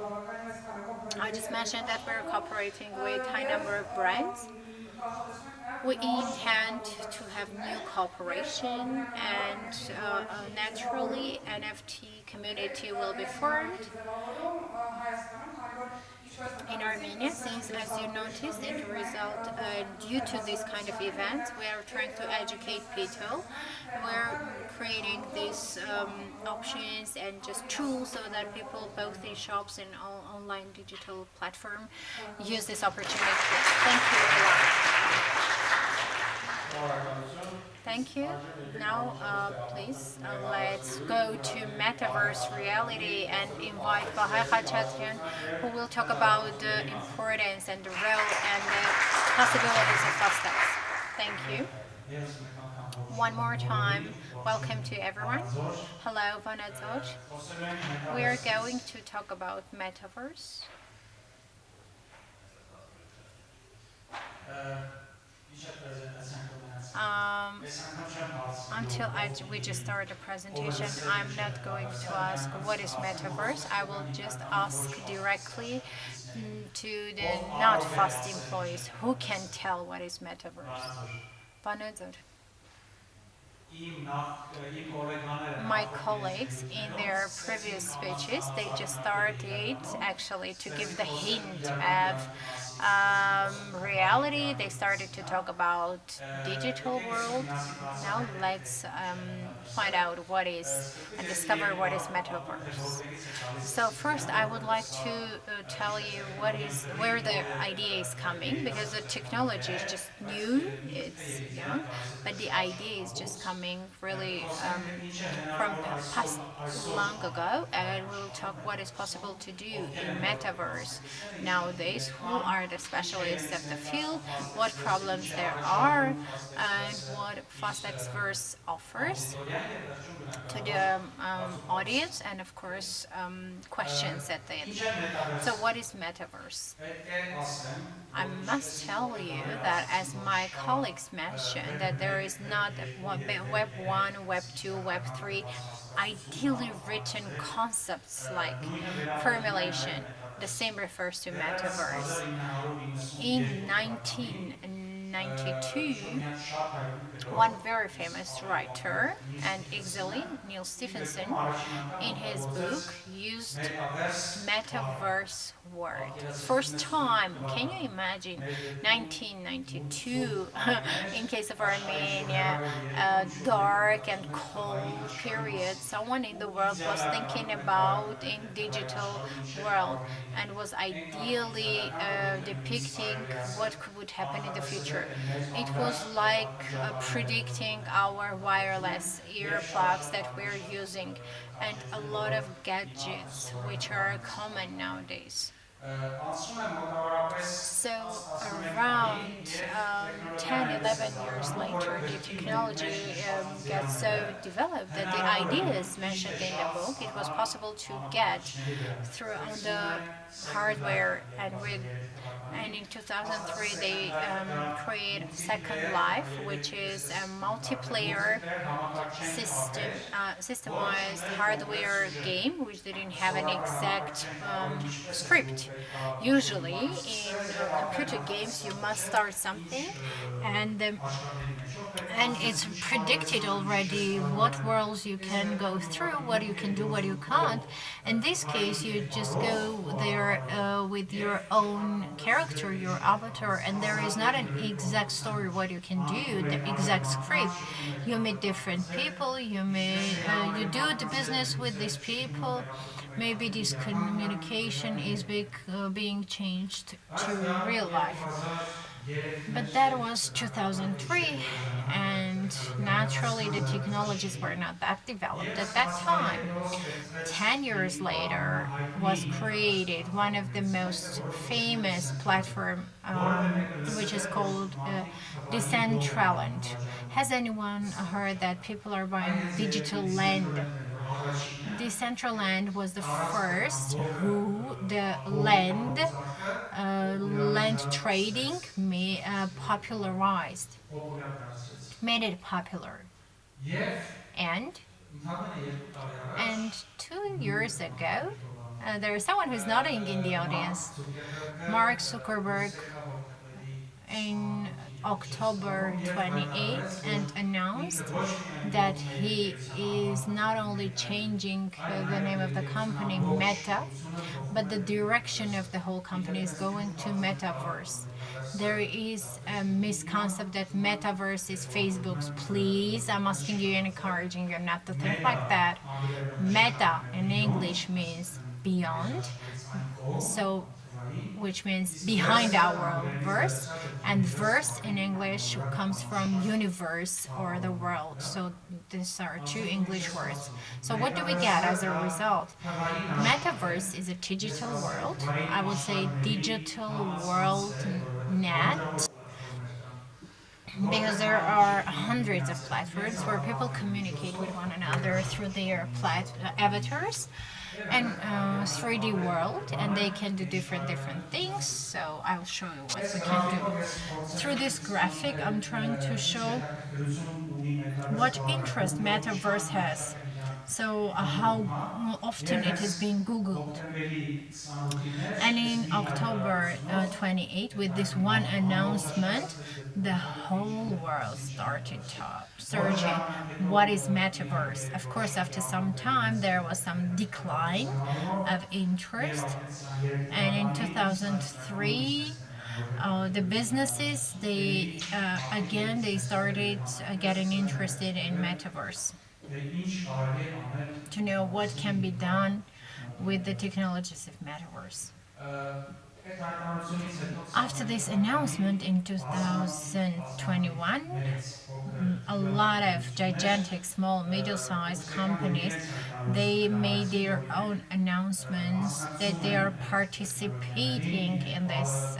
Speaker 1: I just mentioned that we're cooperating with high number of brands. We intend to have new cooperation, and naturally NFT community will be formed in Armenia, since as you noticed in the result, due to this kind of events, we are trying to educate people. We're creating these options and just tools so that people both in shops and online digital platform use this opportunity. Thank you a lot. Thank you. Now, please, let's go to Metaverse reality and invite Bahai Khachatrian, who will talk about the importance and the role and the possibilities of Fastex. Thank you. One more time, welcome to everyone. Hello, Vanadzor. We are going to talk about Metaverse. Um, until we just started the presentation, I'm not going to ask what is metaverse. I will just ask directly to the not fast employees who can tell what is metaverse. Vanadzor. My colleagues in their previous speeches they just started actually to give the hint of reality. They started to talk about digital world. Now let's find out what is and discover what is metaverse. So first, I would like to tell you what is where the idea is coming because the technology is just new, it's young, but the idea is just coming really from past long ago, and we'll talk what is possible to do in metaverse nowadays. Who are the specialists of the field? What problems there are, and what Fastex Verse offers to the audience, and of course questions at the end. So what is metaverse? I must tell you that as my colleagues mentioned that there is not web 1, web 2, web 3 ideally written concepts like formulation. The same refers to metaverse. In 1992, one very famous writer and exile, Neil Stephenson, in his book used metaverse word. First time, can you imagine 1992 in case of Armenia, a dark and cold period, someone in the world was thinking about in digital world and was ideally depicting what would happen in the future. It was like predicting our wireless earplugs that we're using and a lot of gadgets which are common nowadays. So around 10, 11 years later, the technology gets so developed that the ideas mentioned in the book, it was possible to get through on the hardware and in 2003 they create Second Life, which is a multiplayer systemized hardware game which didn't have an exact script. Usually in computer games you must start something and and it's predicted already what worlds you can go through, what you can do, what you can't. In this case, you just go there with your own character, your avatar, and there is not an exact story what you can do, the exact script. You meet different people, you do the business with these people. Maybe this communication is being changed to real life. But that was 2003, and naturally the technologies were not that developed at that time. 10 years later was created one of the most famous platform which is called Decentraland. Has anyone heard that people are buying digital land? Decentraland was the first who the land trading popularized, made it popular. And and 2 years ago, there is someone who's nodding in the audience. Mark Zuckerberg in October 28th and announced that he is not only changing the name of the company Meta, but the direction of the whole company is going to metaverse. There is a misconcept that metaverse is Facebook's. Please, I'm asking you and encouraging you not to think like that. Meta in English means beyond, so which means behind our verse, and verse in English comes from universe or the world. So these are two English words. So what do we get as a result? Metaverse is a digital world. I would say digital world net because there are hundreds of platforms where people communicate with one another through their avatars. and 3D world, and they can do different things. So I'll show you what we can do. Through this graphic, I'm trying to show what interest metaverse has. So how often it is being googled. And in October 28, with this one announcement, the whole world started searching what is metaverse. Of course, after some time, there was some decline of interest. And in 2003, the businesses they started getting interested in metaverse to know what can be done with the technologies of metaverse. After this announcement in 2021, a lot of gigantic small middle-sized companies they made their own announcements that they are participating in this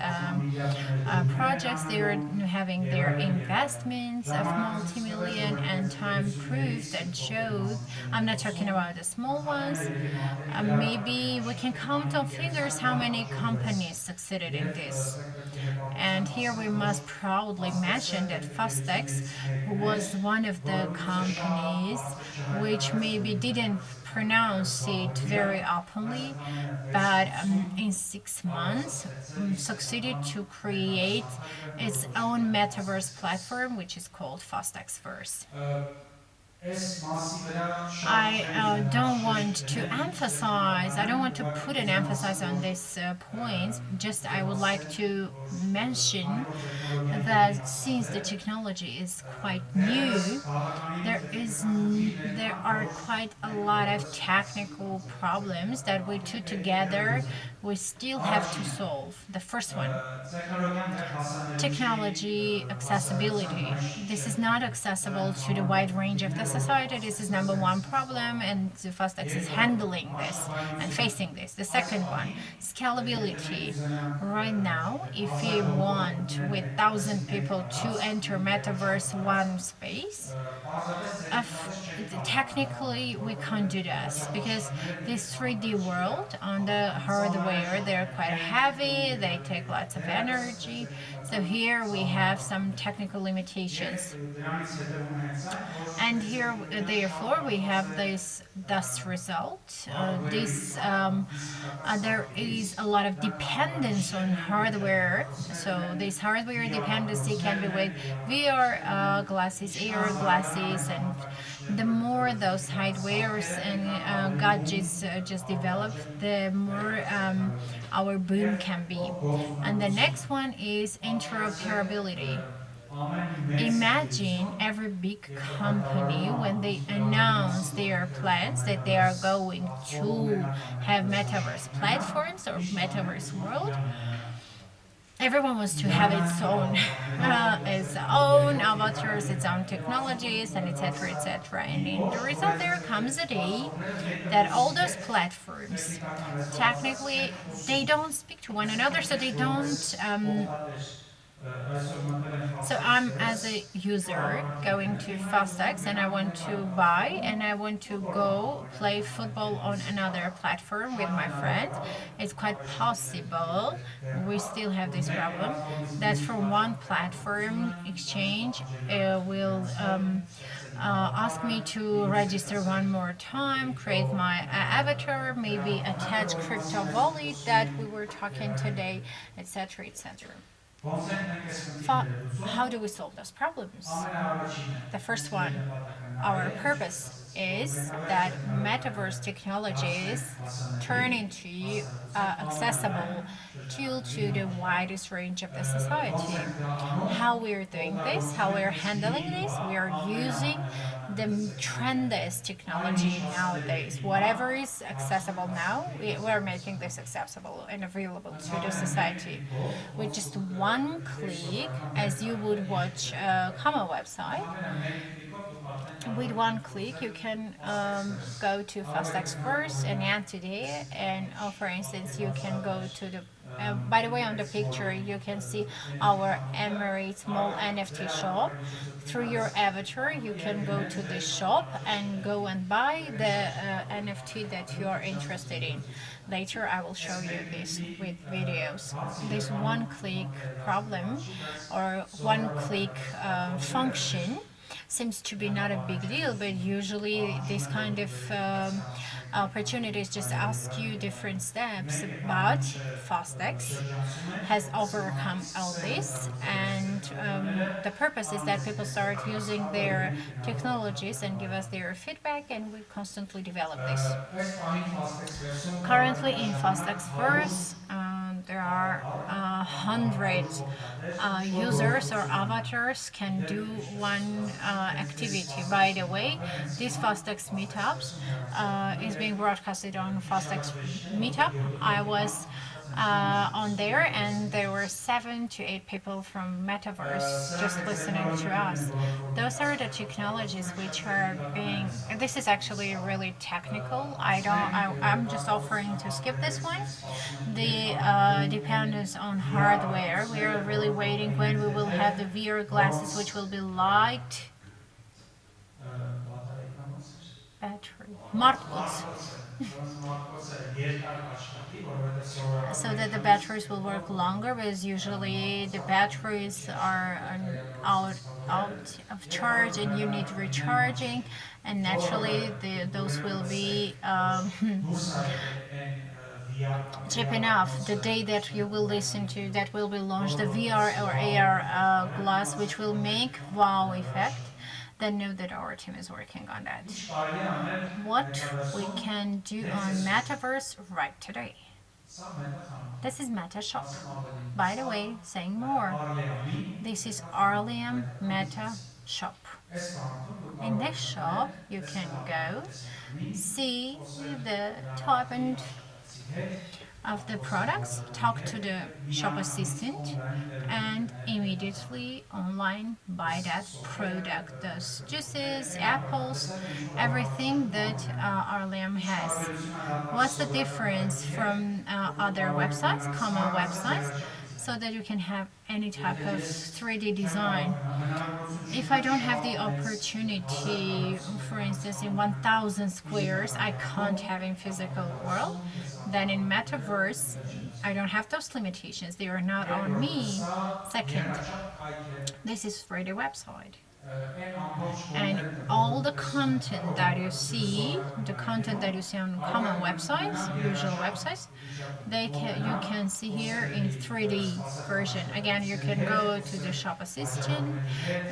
Speaker 1: projects. They are having their investments of multi-million, and time proved and showed. I'm not talking about the small ones. Maybe we can count on fingers how many companies succeeded in this. And here we must proudly mention that Fastex was one of the companies which maybe didn't pronounce it very openly, but in 6 months succeeded to create its own metaverse platform, which is called Fastexverse. I don't want to put an emphasis on this point. Just I would like to mention that since the technology is quite new, there are quite a lot of technical problems that we two together we still have to solve. The first one, technology accessibility. This is not accessible to the wide range of the society. This is number one problem, and the Fastex is handling this and facing this. The second one, scalability. Right now, if we want with 1,000 people to enter metaverse one space, technically we can't do this because this 3D world on the hardware they're quite heavy, they take lots of energy. So here we have some technical limitations. And here, therefore, we have this thus result. There is a lot of dependence on hardware. So this hardware dependency can be with VR glasses, AR glasses, and the more those hardwares and gadgets just develop, the more our boom can be. And the next one is interoperability. Imagine every big company when they announce their plans that they are going to have metaverse platforms or metaverse world. Everyone wants to have its own avatars, its own technologies, and etc. And in the result, there comes a day that all those platforms, technically, they don't speak to one another, so they don't so I'm as a user going to Fastex and I want to buy and I want to go play football on another platform with my friends. It's quite possible we still have this problem that from one platform exchange will ask me to register one more time, create my avatar, maybe attach crypto wallet that we were talking today, etc. How do we solve those problems? The first one, our purpose is that metaverse technologies turn into accessible to the widest range of the society. How we're doing this, how we're handling this, we are using the trendiest technology nowadays. Whatever is accessible now, we're making this accessible and available to the society. With just one click, as you would watch a common website, with one click you can go to Fastex first and add today, and for instance you can go to the by the way, on the picture you can see our Emirates Mall NFT shop. Through your avatar you can go to the shop and go and buy the NFT that you are interested in. Later I will show you this with videos. This one click problem or one click function seems to be not a big deal, but usually this kind of opportunities just ask you different steps. But Fastex has overcome all this, and the purpose is that people start using their technologies and give us their feedback, and we constantly develop this. Currently in Fastex First, there are 100 users or avatars can do one activity. By the way, this Fastex Meetups is being broadcasted on Fastex Meetup. I was on there, and there were 7 to 8 people from Metaverse just listening to us. Those are the technologies which are being. This is actually really technical. I'm just offering to skip this one. The dependence on hardware. We are really waiting when we will have the VR glasses, which will be light battery, smartwatch, so that the batteries will work longer, because usually the batteries are out of charge and you need recharging, and naturally those will be cheap enough. The day that you will listen to that will be launched the VR or AR glass, which will make wow effect, then know that our team is working on that. What we can do on Metaverse right today. This is Meta Shop. By the way, saying more, this is Arlium Meta Shop. In this shop, you can go see the type and of the products, talk to the shop assistant, and immediately online buy that product. Those juices, apples, everything that Arlium has. What's the difference from other websites, common websites? So that you can have any type of 3D design. If I don't have the opportunity, for instance, in 1000 squares, I can't have in physical world, then in metaverse, I don't have those limitations. They are not on me. Second, this is for the website. And all the content that you see, the content that you see on common websites, usual websites, you can see here in 3D version. Again, you can go to the shop assistant,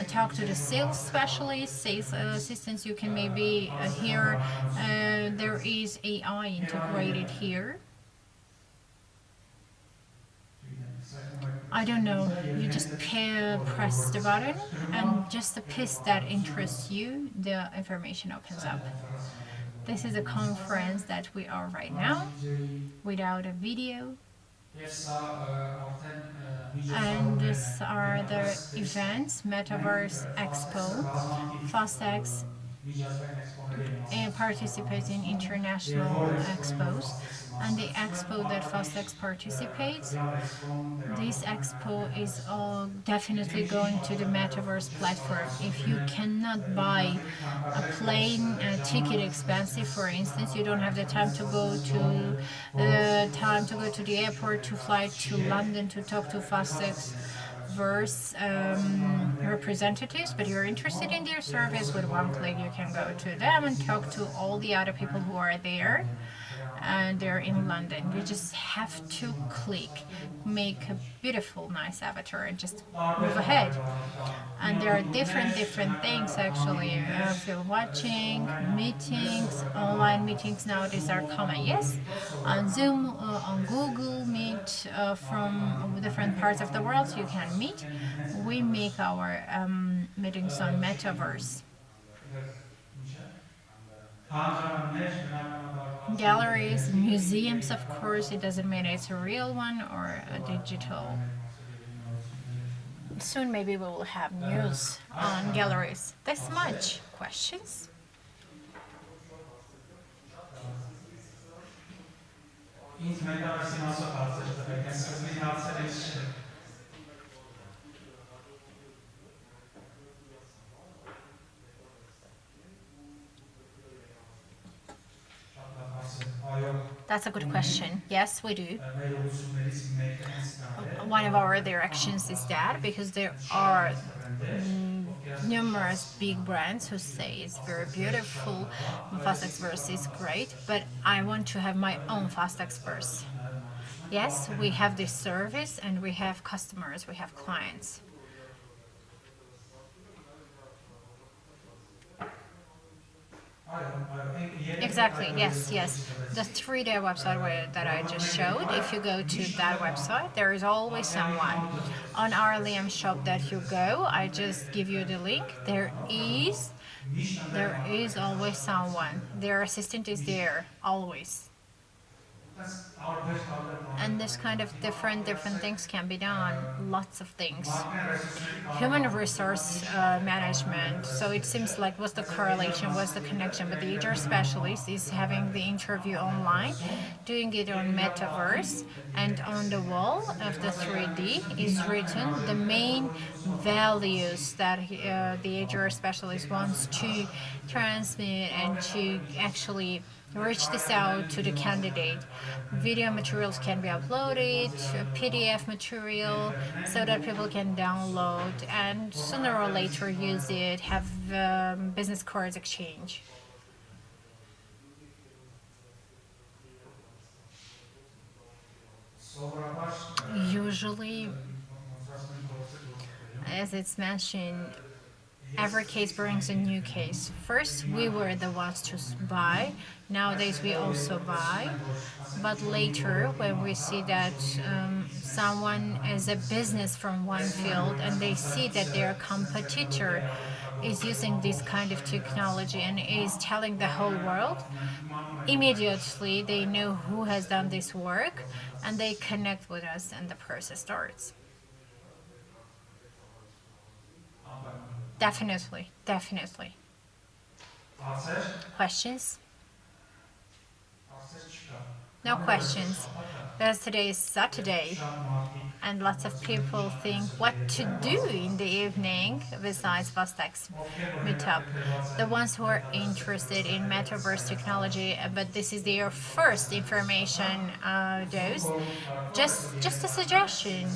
Speaker 1: talk to the sales specialist, sales assistants. You can maybe here there is AI integrated here. I don't know. You just press the button, and just the piece that interests you, the information opens up. This is a conference that we are right now, without a video. And these are the events: Metaverse Expo, Fastex, and participate in international expos. And the expo that Fastex participates, this expo is definitely going to the metaverse platform. If you cannot buy a plane ticket expensive, for instance, you don't have the time to go to the airport, to fly to London to talk to Fastex verse representatives, but you're interested in their service, with one click you can go to them and talk to all the other people who are there, and they're in London. You just have to click, make a beautiful, nice avatar, and just move ahead. And there are different things actually. If you're watching meetings, online meetings nowadays are common. Yes, on Zoom, on Google Meet, from different parts of the world you can meet. We make our meetings on Metaverse. Galleries, museums, of course. It doesn't matter it's a real one or a digital. Soon maybe we will have news on galleries. This much. Questions?
Speaker 2: این metaverse hazır tabii. Nesimiz hazır.
Speaker 1: That's a good question. Yes, we do. One of our directions is that because there are numerous big brands who say it's very beautiful, Fastex verse is great, but I want to have my own Fastex verse. Yes, we have this service and we have customers, we have clients. Exactly, yes, yes. The 3D website that I just showed, if you go to that website, there is always someone. On our Liam shop that you go, I just give you the link. There is always someone. Their assistant is there, always. And this kind of different things can be done, lots of things. Human resource management, so it seems like what's the correlation, what's the connection, but the HR specialist is having the interview online, doing it on metaverse, and on the wall of the 3D is written the main values that the HR specialist wants to transmit and to actually reach this out to the candidate. Video materials can be uploaded, PDF material, so that people can download and sooner or later use it, have business cards exchange. Usually, as it's mentioned, every case brings a new case. First, we were the ones to buy. Nowadays, we also buy. But later, when we see that someone is a business from one field and they see that their competitor is using this kind of technology and is telling the whole world, immediately they know who has done this work and they connect with us and the process starts. Definitely, definitely. Questions? No questions. Because today is Saturday and lots of people think what to do in the evening besides Fastex Meetup. The ones who are interested in metaverse technology, but this is their first information dose. Just a suggestion.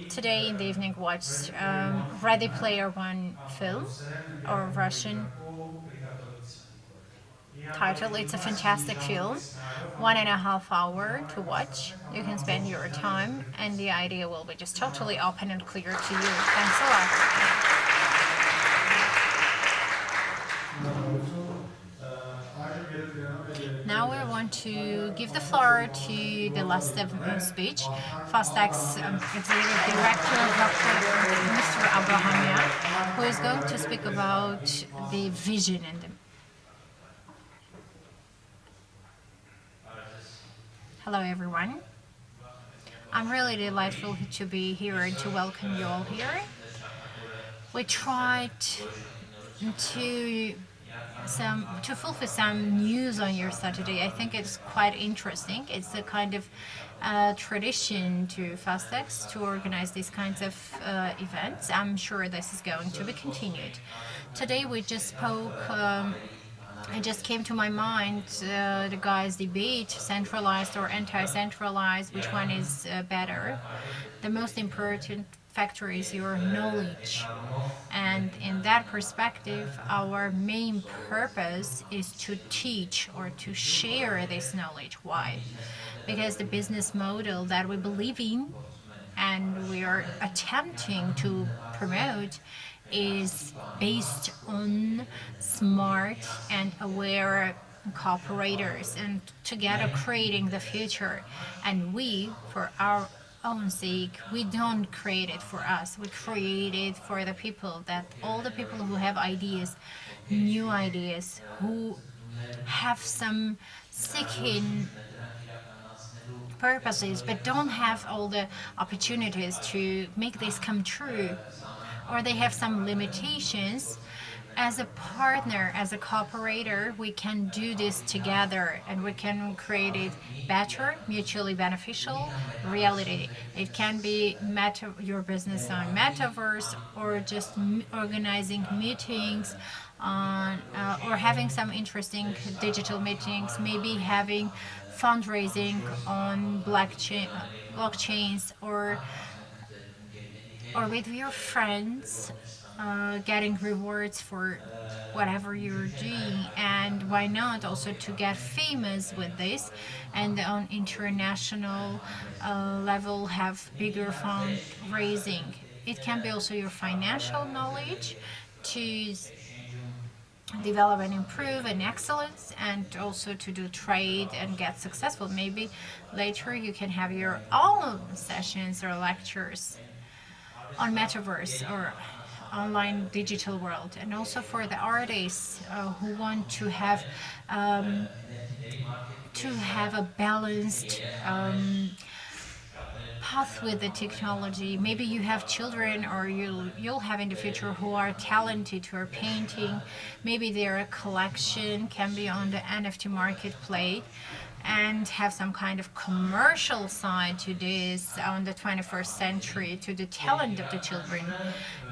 Speaker 1: Today in the evening, watch Ready Player One film or Russian title. It's a fantastic film, 1.5 hours to watch. You can spend your time, and the idea will be just totally open and clear to you. Thanks a lot. Now I want to give the floor to the last speech, Fastex Executive Director, Dr. Mr. Abrahamia, who is going to speak about the vision and the. Hello, everyone. I'm really delightful to be here and to welcome you all here. We tried to fulfill some news on your Saturday. I think it's quite interesting. It's a kind of tradition to Fastex to organize these kinds of events. I'm sure this is going to be continued. Today we just spoke. It just came to my mind the guys' debate, centralized or anti-centralized, which one is better. The most important factor is your knowledge. And in that perspective, our main purpose is to teach or to share this knowledge. Why? Because the business model that we believe in and we are attempting to promote is based on smart and aware cooperators and together creating the future. And we, for our own sake, we don't create it for us. We create it for the people, that all the people who have ideas, new ideas, who have some seeking purposes but don't have all the opportunities to make this come true, or they have some limitations. As a partner, as a cooperator, we can do this together and we can create it better, mutually beneficial reality. It can be your business on metaverse, or just organizing meetings on, or having some interesting digital meetings, maybe having fundraising on blockchains, or with your friends, getting rewards for whatever you're doing, and why not also to get famous with this, and on international level have bigger fundraising. It can be also your financial knowledge to develop and improve and excellence, and also to do trade and get successful. Maybe later you can have your own sessions or lectures on metaverse or online digital world. And also for the artists who want to have a balanced path with the technology. Maybe you have children, or you'll have in the future, who are talented, who are painting. Maybe their collection can be on the NFT marketplace, and have some kind of commercial side to this on the 21st century, to the talent of the children.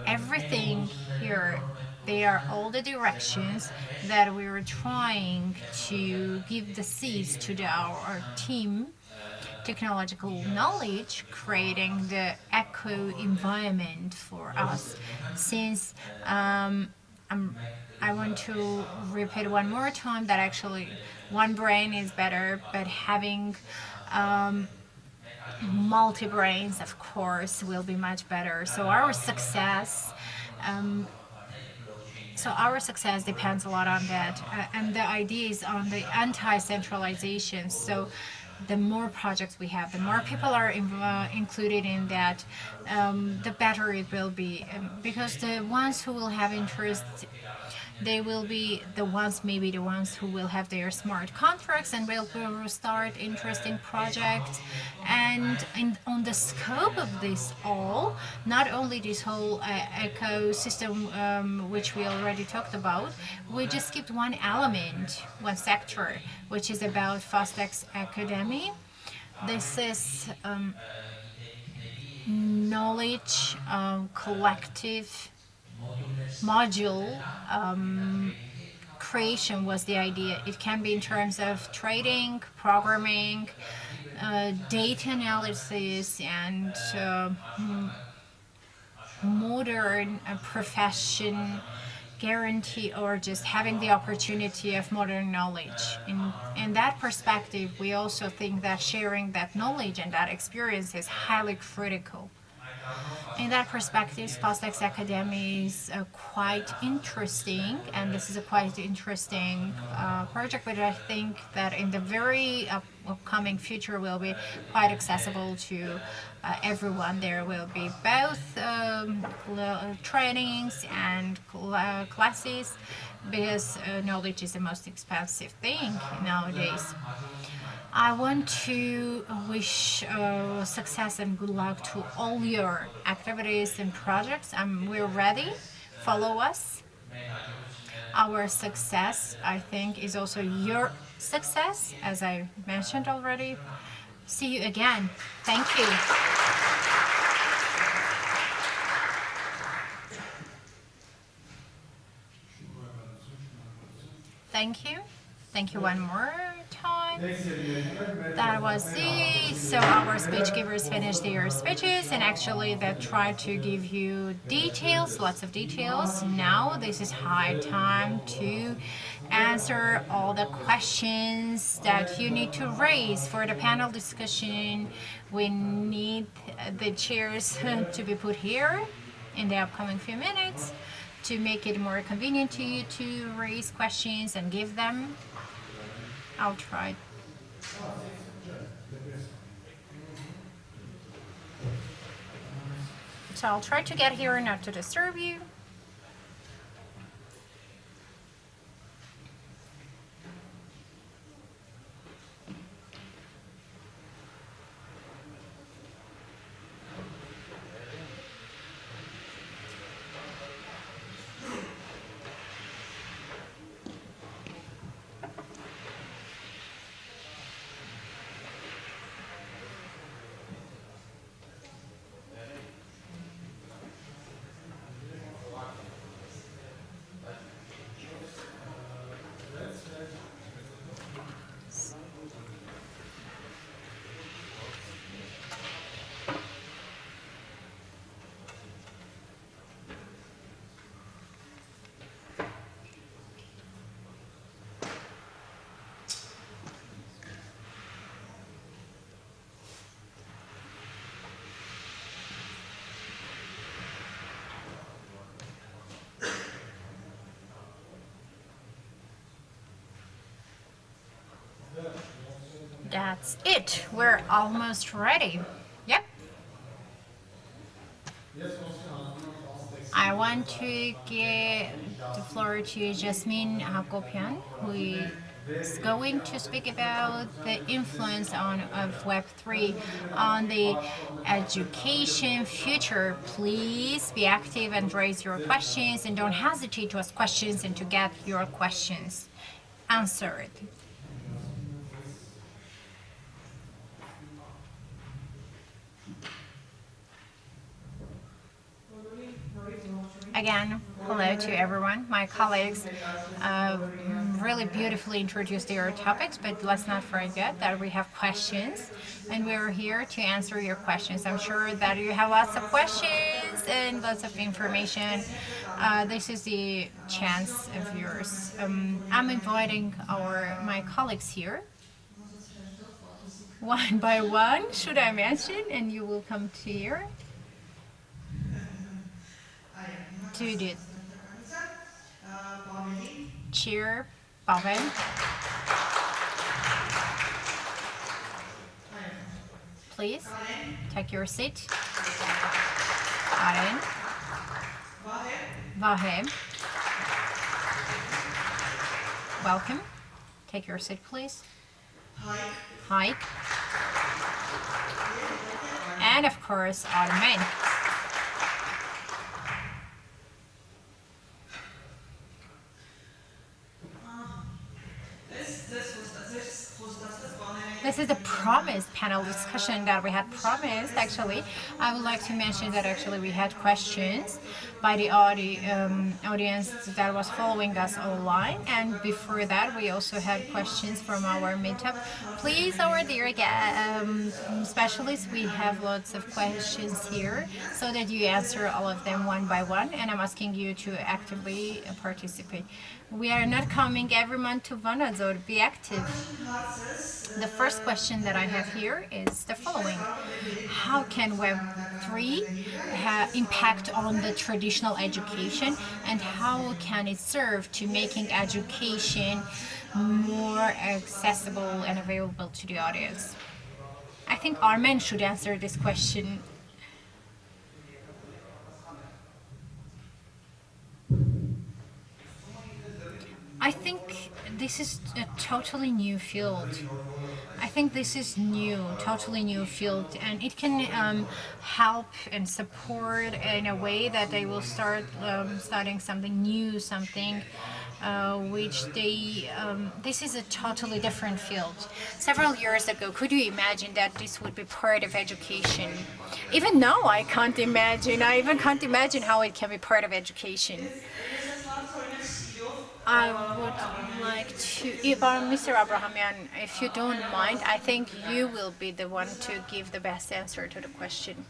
Speaker 1: Everything here, they are all the directions that we were trying to give the seeds to our team technological knowledge, creating the eco environment for us. Since I want to repeat one more time that actually one brain is better, but having multi brains, of course, will be much better. So our success depends a lot on that, and the idea is on the anti-centralization. So the more projects we have, the more people are included in that, the better it will be. Because the ones who will have interest, they will be the ones, maybe the ones who will have their smart contracts and will start interesting projects. And on the scope of this all, not only this whole ecosystem, which we already talked about, we just skipped one element, one sector, which is about Fastex Academy. This is knowledge collective module creation was the idea. It can be in terms of trading, programming, data analysis, and modern profession guarantee, or just having the opportunity of modern knowledge. In that perspective, we also think that sharing that knowledge and that experience is highly critical. In that perspective, Fastex Academy is quite interesting, and this is a quite interesting project, which I think that in the very upcoming future will be quite accessible to everyone. There will be both trainings and classes, because knowledge is the most expensive thing nowadays. I want to wish success and good luck to all your activities and projects. We're ready. Follow us. Our success, I think, is also your success, as I mentioned already. See you again. Thank you. Thank you. Thank you one more time. That was it. So our speech givers finished their speeches, and actually they tried to give you details, lots of details. Now this is high time to answer all the questions that you need to raise for the panel discussion. We need the chairs to be put here in the upcoming few minutes to make it more convenient to you to raise questions and give them. I'll try. So I'll try to get here not to disturb you. That's it. We're almost ready. Yep. I want to give the floor to Jasmine Hakopian, who is going to speak about the influence of Web3 on the education future. Please be active and raise your questions, and don't hesitate to ask questions and to get your questions answered. Again, hello to everyone, my colleagues. Really beautifully introduced their topics, but let's not forget that we have questions and we're here to answer your questions. I'm sure that you have lots of questions and lots of information. This is the chance of yours. I'm inviting my colleagues here one by one, should I mention, and you will come to here to the chair, Pavel. Please take your seat. Karen. Vahem. Welcome. Take your seat, please. Hike. And of course, Armen. This is a promised panel discussion that we had promised. Actually, I would like to mention that actually we had questions by the audience that was following us online, and before that we also had questions from our meetup. Please, our dear specialists, we have lots of questions here so that you answer all of them one by one, and I'm asking you to actively participate. We are not coming every month to Vanadzor. Be active. The first question that I have here is the following. How can Web3 impact on the traditional education, and how can it serve to making education more accessible and available to the audience? I think Armen should answer this question. I think this is a totally new field. I think this is new, totally new field, and it can help and support in a way that they will start studying something new, something which this is a totally different field. Several years ago, could you imagine that this would be part of education? Even now, I can't imagine. I even can't imagine how it can be part of education. I would like to, if Mr. Abrahamian, if you don't mind, I think you will be the one to give the best answer to the question.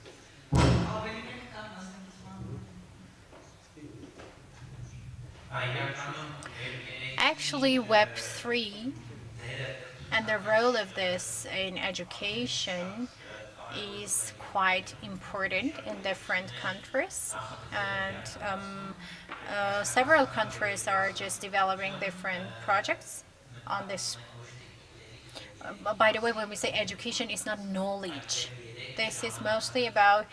Speaker 1: Actually, Web3 and the role of this in education is quite important in different countries, and several countries are just developing different projects on this. By the way, when we say education, it's not knowledge. This is mostly about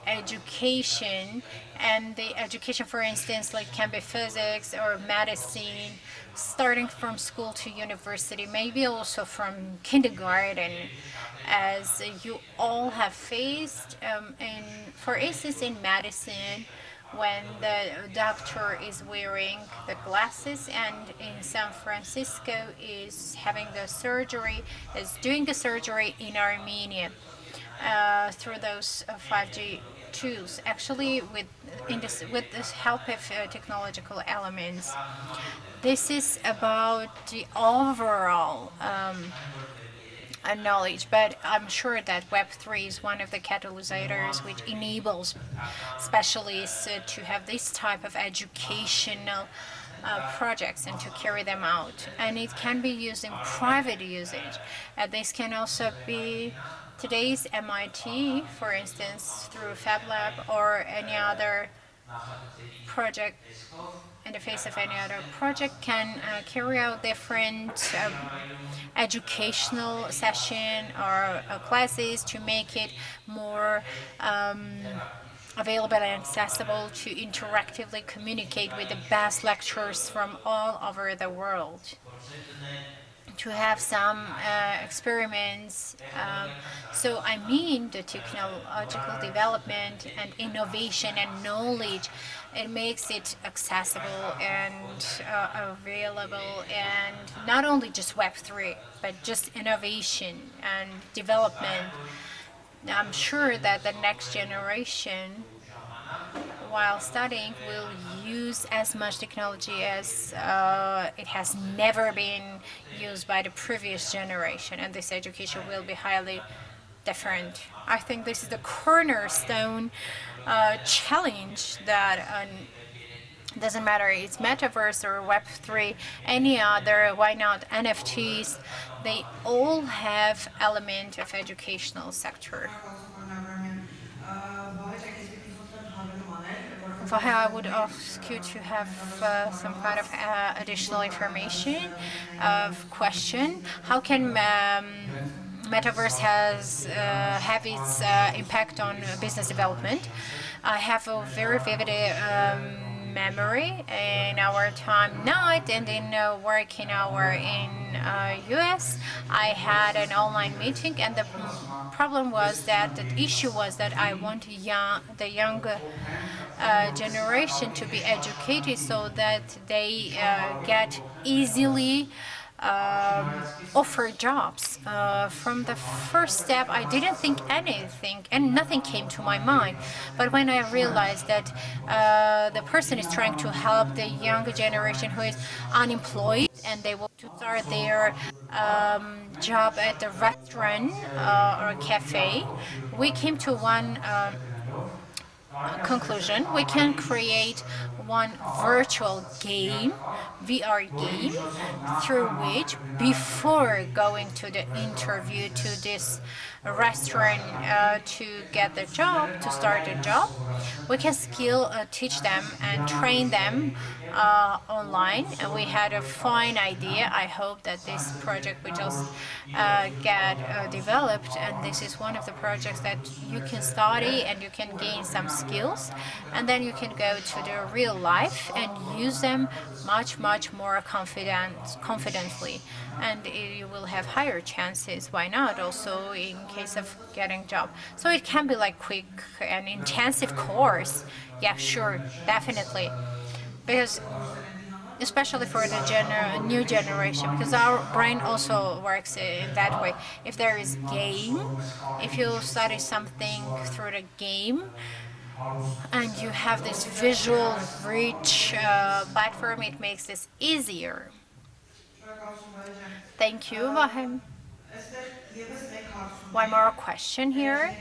Speaker 1: education, and the education, for instance, like can be physics or medicine, starting from school to university, maybe also from kindergarten, as you all have faced for instance in medicine, when the doctor is wearing the glasses and in San Francisco is doing the surgery in Armenia through those 5G tools. Actually, with this help of technological elements, this is about the overall knowledge, but I'm sure that Web3 is one of the catalysts which enables specialists to have this type of educational projects and to carry them out. And it can be used in private usage. This can also be today's MIT, for instance, through Fab Lab or any other project in the face of any other project can carry out different educational session or classes to make it more available and accessible to interactively communicate with the best lecturers from all over the world, to have some experiments. So I mean the technological development and innovation and knowledge, it makes it accessible and available, and not only just Web3, but just innovation and development. I'm sure that the next generation, while studying, will use as much technology as it has never been used by the previous generation, and this education will be highly different. I think this is the cornerstone challenge that doesn't matter it's metaverse or Web3, any other, why not NFTs, they all have element of educational sector. Vahe, I would ask you to have some kind of additional information of question. How can metaverse has have its impact on business development? I have a very vivid memory in our time night and in working hour in US. I had an online meeting, and the problem was that the issue was that I want the younger generation to be educated so that they get easily offer jobs. From the first step, I didn't think anything, and nothing came to my mind. But when I realized that the person is trying to help the younger generation who is unemployed, and they want to start their job at a restaurant or a cafe, we came to one conclusion. We can create one virtual game, VR game, through which, before going to the interview to this restaurant to get the job, to start the job, we can teach them and train them online. And we had a fine idea. I hope that this project will just get developed, and this is one of the projects that you can study and you can gain some skills, and then you can go to the real life and use them much more confidently, and you will have higher chances. Why not? Also in case of getting job. So it can be like quick and intensive course. Yeah, sure, definitely. Because especially for the new generation, because our brain also works in that way. If there is game, if you study something through the game, and you have this visual rich platform, it makes this easier. Thank you, Vahem. One more question here.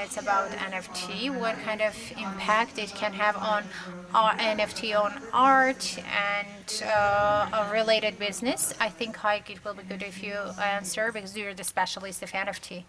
Speaker 1: It's about NFT. What kind of impact it can have on NFT, on art and a related business? I think, Haik, it will be good if you answer, because you're the specialist of NFT.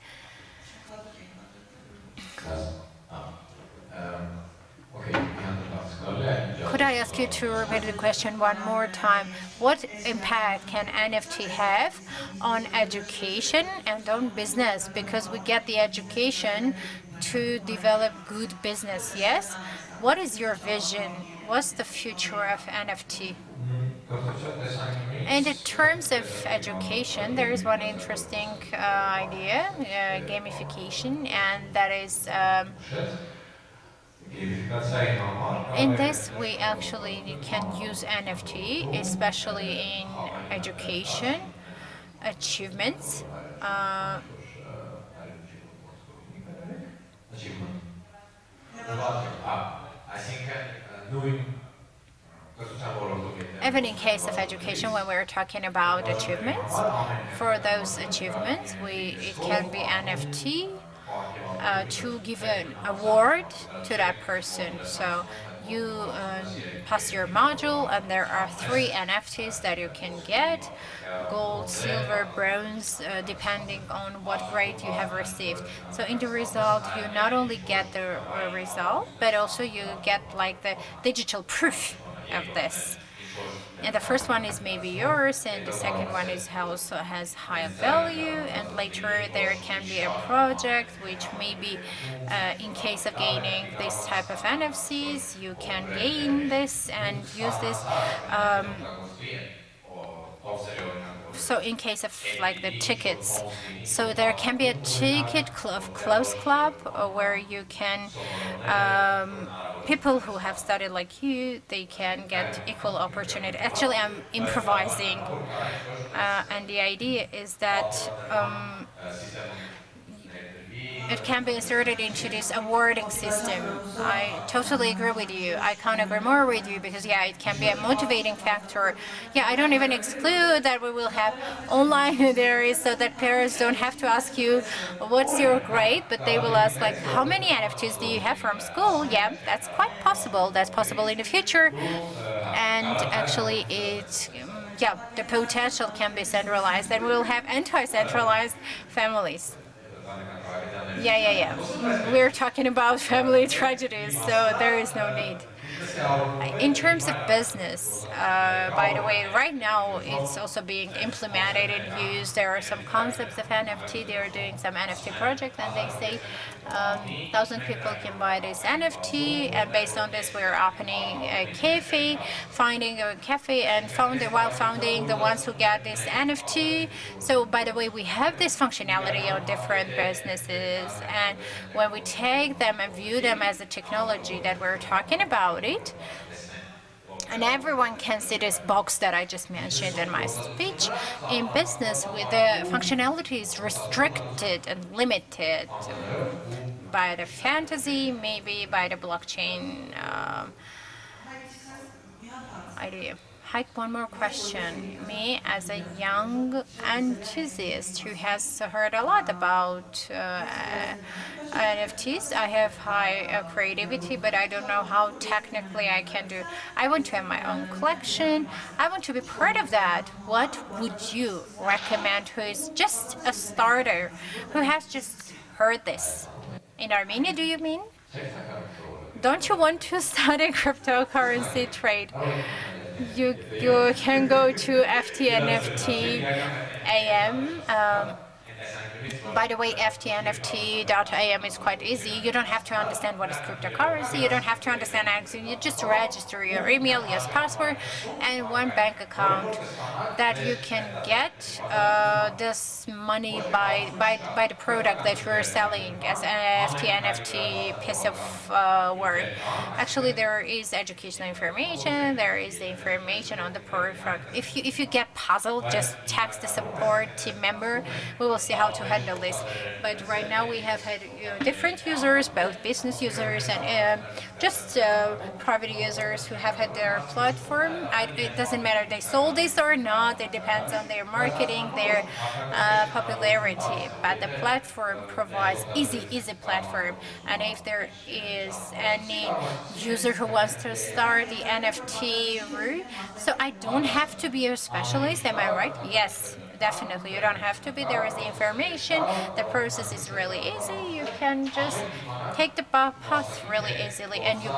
Speaker 1: Could I ask you to repeat the question one more time? What impact can NFT have on education and on business? Because we get the education to develop good business, yes? What is your vision? What's the future of NFT? And in terms of education, there is one interesting idea, gamification, and that is in this we actually can use NFT, especially in education, achievements. Even in case of education, when we're talking about achievements, for those achievements, it can be NFT to give an award to that person. So you pass your module, and there are 3 NFTs that you can get: gold, silver, bronze, depending on what grade you have received. So in the result, you not only get the result, but also you get like the digital proof of this. And the first one is maybe yours, and the second one is also has high value. And later there can be a project which maybe, in case of gaining this type of NFCs, you can gain this and use this. So in case of like the tickets, so there can be a ticket of close club, where you can people who have studied like you, they can get equal opportunity. Actually, I'm improvising, and the idea is that it can be inserted into this awarding system. I totally agree with you. I can't agree more with you, because yeah, it can be a motivating factor. Yeah, I don't even exclude that we will have online there, so that parents don't have to ask you what's your grade, but they will ask like, how many NFTs do you have from school? Yeah, that's quite possible. That's possible in the future. And actually yeah, the potential can be centralized, and we'll have anti-centralized families. Yeah. We're talking about family tragedies, so there is no need. In terms of business, by the way, right now it's also being implemented and used. There are some concepts of NFT. They are doing some NFT projects, and they say 1,000 people can buy this NFT, and based on this, we're opening a cafe, finding a cafe, and while founding the ones who get this NFT. So, by the way, we have this functionality on different businesses, and when we take them and view them as a technology that we're talking about it, and everyone can see this box that I just mentioned in my speech. In business, with the functionality is restricted and limited by the fantasy, maybe by the blockchain idea. Hike, one more question. Me, as a young enthusiast who has heard a lot about NFTs, I have high creativity, but I don't know how technically I can do. I want to have my own collection. I want to be part of that. What would you recommend who is just a starter, who has just heard this? In Armenia, do you mean? Don't you want to study cryptocurrency trade? You can go to FTNFT AM. By the way, ftnft.am is quite easy. You don't have to understand what is cryptocurrency. You don't have to understand anything. You just register your email, your password, and one bank account that you can get this money by the product that you're selling as an FTNFT piece of work. Actually, there is educational information. There is the information on the product. If you get puzzled, just text the support team member. We will see how to handle this. But right now we have had different users, both business users and just private users who have had their platform. It doesn't matter they sold this or not. It depends on their marketing, their popularity. But the platform provides easy platform. And if there is any user who wants to start the NFT route, so I don't have to be a specialist. Am I right? Yes. Definitely, you don't have to be. There is the information. The process is really easy. You can just take the path really easily, and you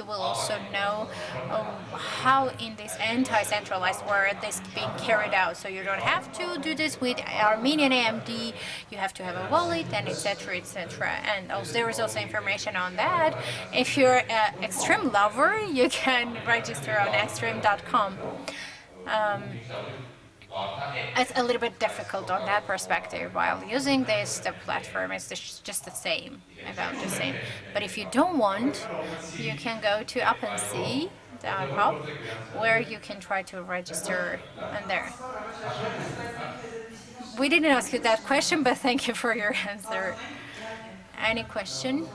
Speaker 1: will also know how in this anti-centralized world this is being carried out. So you don't have to do this with Armenian AMD. You have to have a wallet and etc. etc. And also, there is also information on that. If you're an extreme lover, you can register on extreme.com. It's a little bit difficult on that perspective. While using this, the platform is just the same, about the same. But if you don't want, you can go to OpenSea.com, where you can try to register on there. We didn't ask you that question, but thank you for your answer. Any question?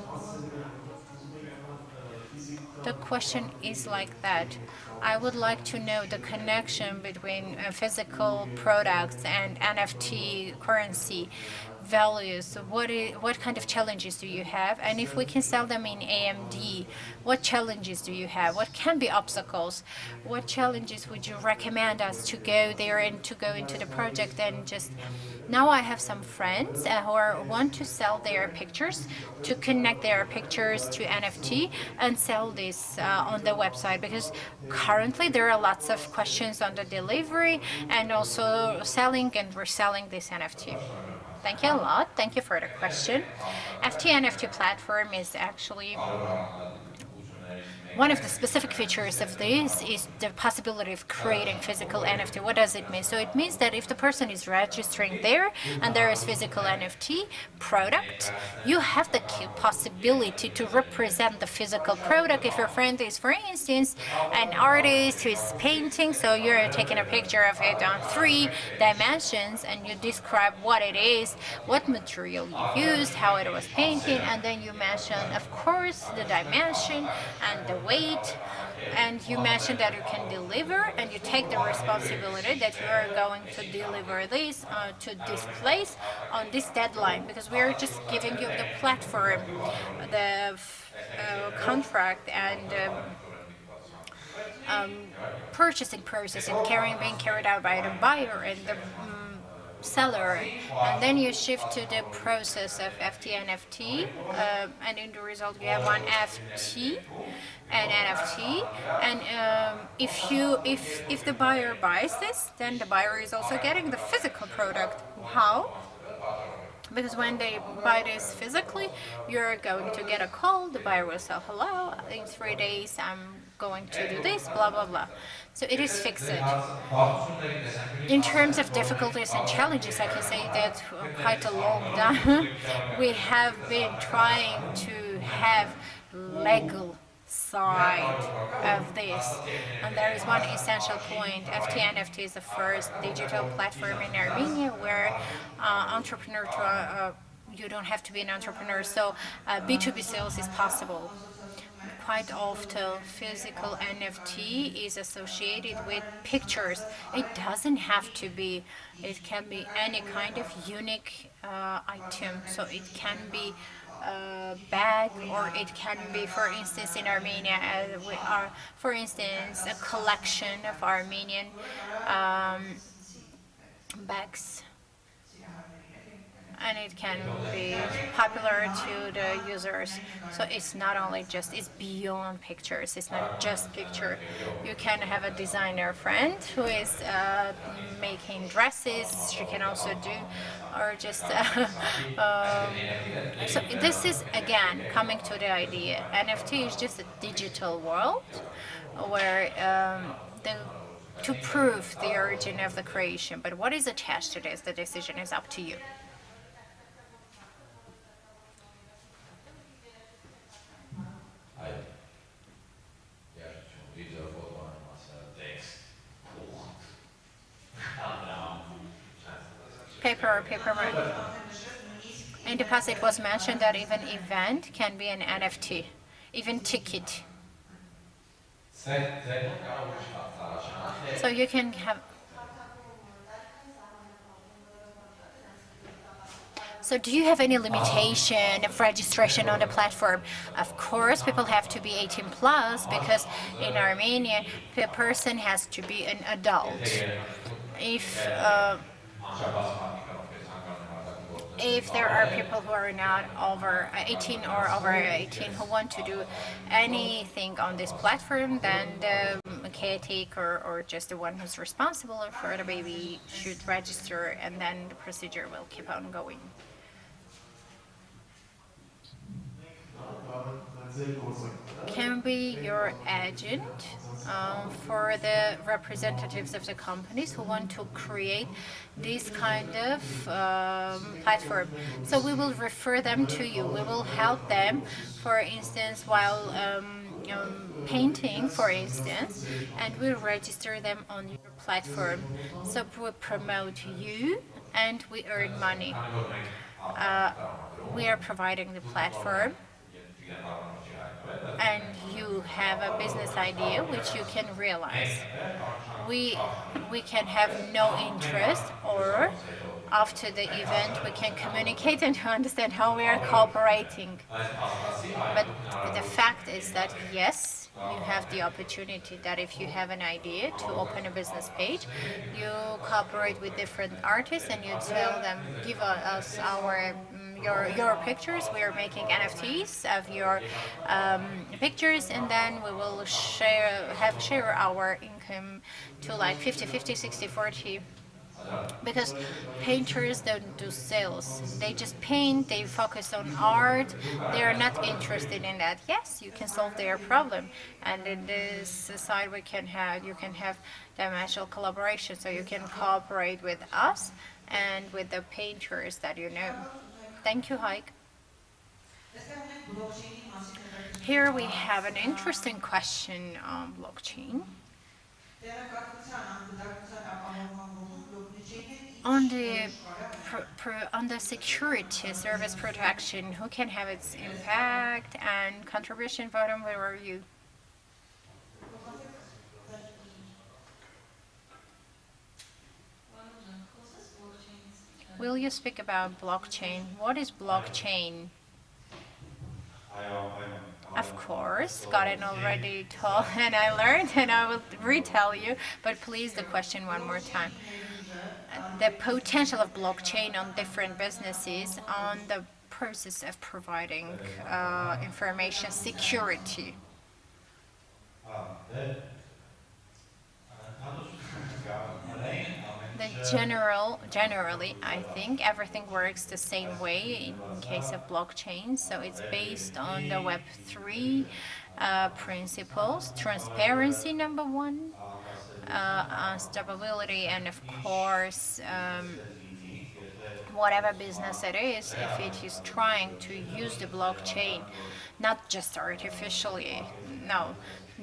Speaker 1: The question is like that. I would like to know the connection between physical products and NFT currency. values, what kind of challenges do you have, and if we can sell them in AMD, what challenges do you have, what can be obstacles, what challenges would you recommend us to go there and to go into the project. And just now I have some friends want to sell their pictures, to connect their pictures to NFT and sell this on the website, because currently there are lots of questions on the delivery and also selling and reselling this NFT. Thank you a lot. Thank you for the question. NFT platform is actually one of the specific features of this is the possibility of creating physical NFT. What does it mean? So it means that if the person is registering there and there is physical NFT product, you have the possibility to represent the physical product. If your friend is, for instance, an artist who is painting, so you're taking a picture of it on 3 dimensions and you describe what it is, what material you used, how it was painted, and then you mention, of course, the dimension and the weight, and you mention that you can deliver, and you take the responsibility that you are going to deliver this to this place on this deadline, because we are just giving you the platform, the contract, and purchasing process and being carried out by the buyer and the seller, and then you shift to the process of FT and in the result you have one FT and NFT, and if the buyer buys this, then the buyer is also getting the physical product. How? Because when they buy this physically, you're going to get a call, the buyer will say, hello, in 3 days I'm going to do this, blah, blah, blah. So it is fixed. In terms of difficulties and challenges, I can say that quite a long time we have been trying to have legal side of this, and there is one essential point. FT is the first digital platform in Armenia where you don't have to be an entrepreneur, so B2B sales is possible. Quite often physical NFT is associated with pictures. It doesn't have to be, it can be any kind of unique item. So it can be a bag, or it can be, for instance, in Armenia, we are, for instance, a collection of Armenian bags, and it can be popular to the users. So it's not only just, it's beyond pictures, it's not just picture. You can have a designer friend who is making dresses, she can also do, or just so this is again coming to the idea, NFT is just a digital world where to prove the origin of the creation, but what is attached to this, the decision is up to you. Paper or paperwork. In the past, it was mentioned that even event can be an NFT, even ticket. So you can have. So do you have any limitation of registration on the platform? Of course, people have to be 18 plus, because in Armenia, the person has to be an adult. If there are people who are not over 18 or over 18 who want to do anything on this platform, then the caretaker or just the one who's responsible for the baby should register, and then the procedure will keep on going. Can be your agent for the representatives of the companies who want to create this kind of platform. So we will refer them to you. We will help them, for instance, while painting, for instance, and we register them on your platform. So we promote you and we earn money. We are providing the platform, and you have a business idea which you can realize. We can have no interest, or After the event, we can communicate and understand how we are cooperating. But the fact is that yes, you have the opportunity that if you have an idea to open a business page, you cooperate with different artists and you tell them, give us your pictures. We are making NFTs of your pictures, and then we will share our income to like 50-50, 60-40, because painters don't do sales. They just paint, they focus on art, they are not interested in that. Yes, you can solve their problem, and in this side we can have you can have dimensional collaboration, so you can cooperate with us and with the painters that you know. Thank you, Hike. Here we have an interesting question on blockchain. On the on the security service protection, who can have its impact and contribution? Bottom, where are you? Will you speak about blockchain? What is blockchain? Of course, got it already told and I learned and I will retell you, but please the question one more time. The potential of blockchain on different businesses on the process of providing information security. Generally, I think everything works the same way in case of blockchain. So it's based on the Web3 principles: transparency, number one, stability, and of course, whatever business it is, if it is trying to use the blockchain, not just artificially, no,